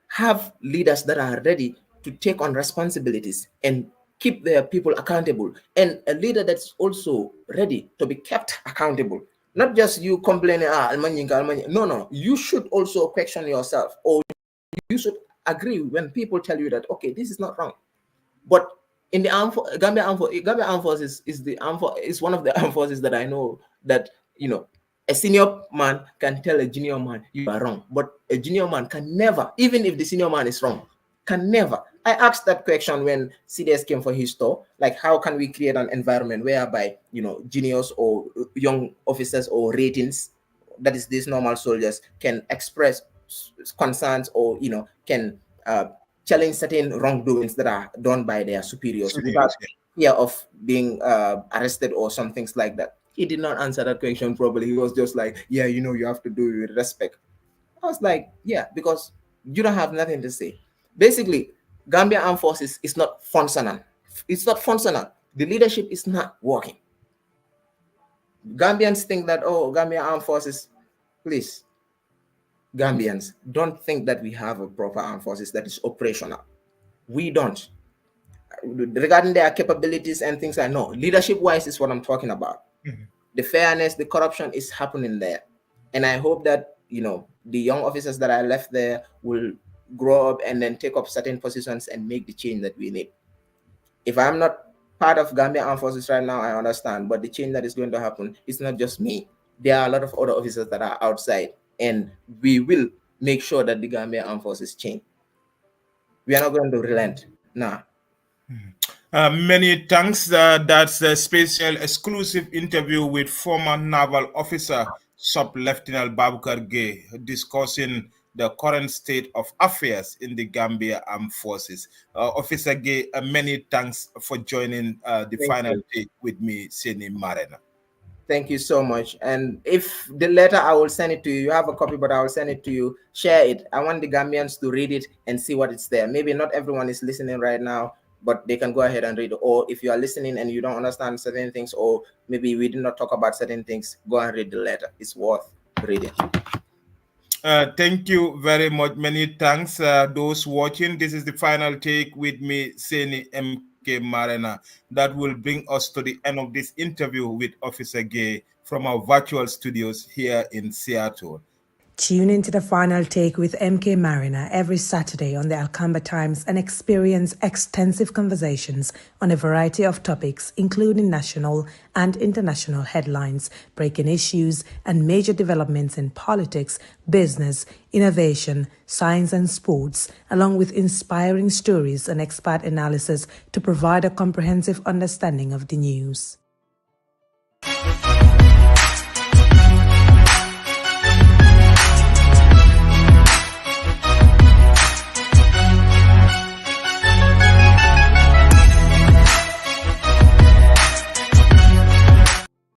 Have leaders that are ready to take on responsibilities and keep their people accountable. And a leader that's also ready to be kept accountable. Not just you complaining, no. You should also question yourself, or you should agree when people tell you that, okay, this is not wrong. But in the Gambia Armed Forces is one of the armed forces that I know that, a senior man can tell a junior man you are wrong, but a junior man can never, even if the senior man is wrong, can never. I asked that question when CDS came for his talk, like how can we create an environment whereby, juniors or young officers or ratings, that is these normal soldiers, can express concerns or, can challenge certain wrongdoings that are done by their superiors without fear of being arrested or some things like that. He did not answer that question properly. He was just like, yeah, you have to do it with respect. I was like, yeah, because you don't have nothing to say. Basically, Gambia Armed Forces is not functional. It's not functional. The leadership is not working. Gambians think that, Gambia Armed Forces, please, Gambians, don't think that we have a proper armed forces that is operational. We don't. Regarding their capabilities and things, I know. Leadership-wise is what I'm talking about. Mm-hmm. The fairness, the corruption is happening there. And I hope that, the young officers that are left there will grow up and then take up certain positions and make the change that we need. If I'm not part of Gambia Armed Forces right now, I understand. But the change that is going to happen is not just me. There are a lot of other officers that are outside, and we will make sure that the Gambia Armed Forces change. We are not going to relent. Nah. Many thanks. That's a special exclusive interview with former naval officer Sub Lieutenant Babukar Gay discussing the current state of affairs in the Gambia Armed Forces. Officer Gay, many thanks for joining the Thank final you. take with me, Seni Marena. Thank you so much. And if the letter, I will send it to you. You have a copy, but I will send it to you. Share it. I want the Gambians to read it and see what it's there. Maybe not everyone is listening right now, but they can go ahead and read it. Or if you are listening and you don't understand certain things, or maybe we did not talk about certain things, go and read the letter. It's worth reading. Thank you very much. Many thanks, those watching. This is the final take with me, Seni MK Marena. That will bring us to the end of this interview with Officer Gay from our virtual studios here in Seattle. Tune into the final take with MK Marina every Saturday on the Alcamba Times and experience extensive conversations on a variety of topics, including national and international headlines, breaking issues, and major developments in politics, business, innovation, science, and sports, along with inspiring stories and expert analysis to provide a comprehensive understanding of the news.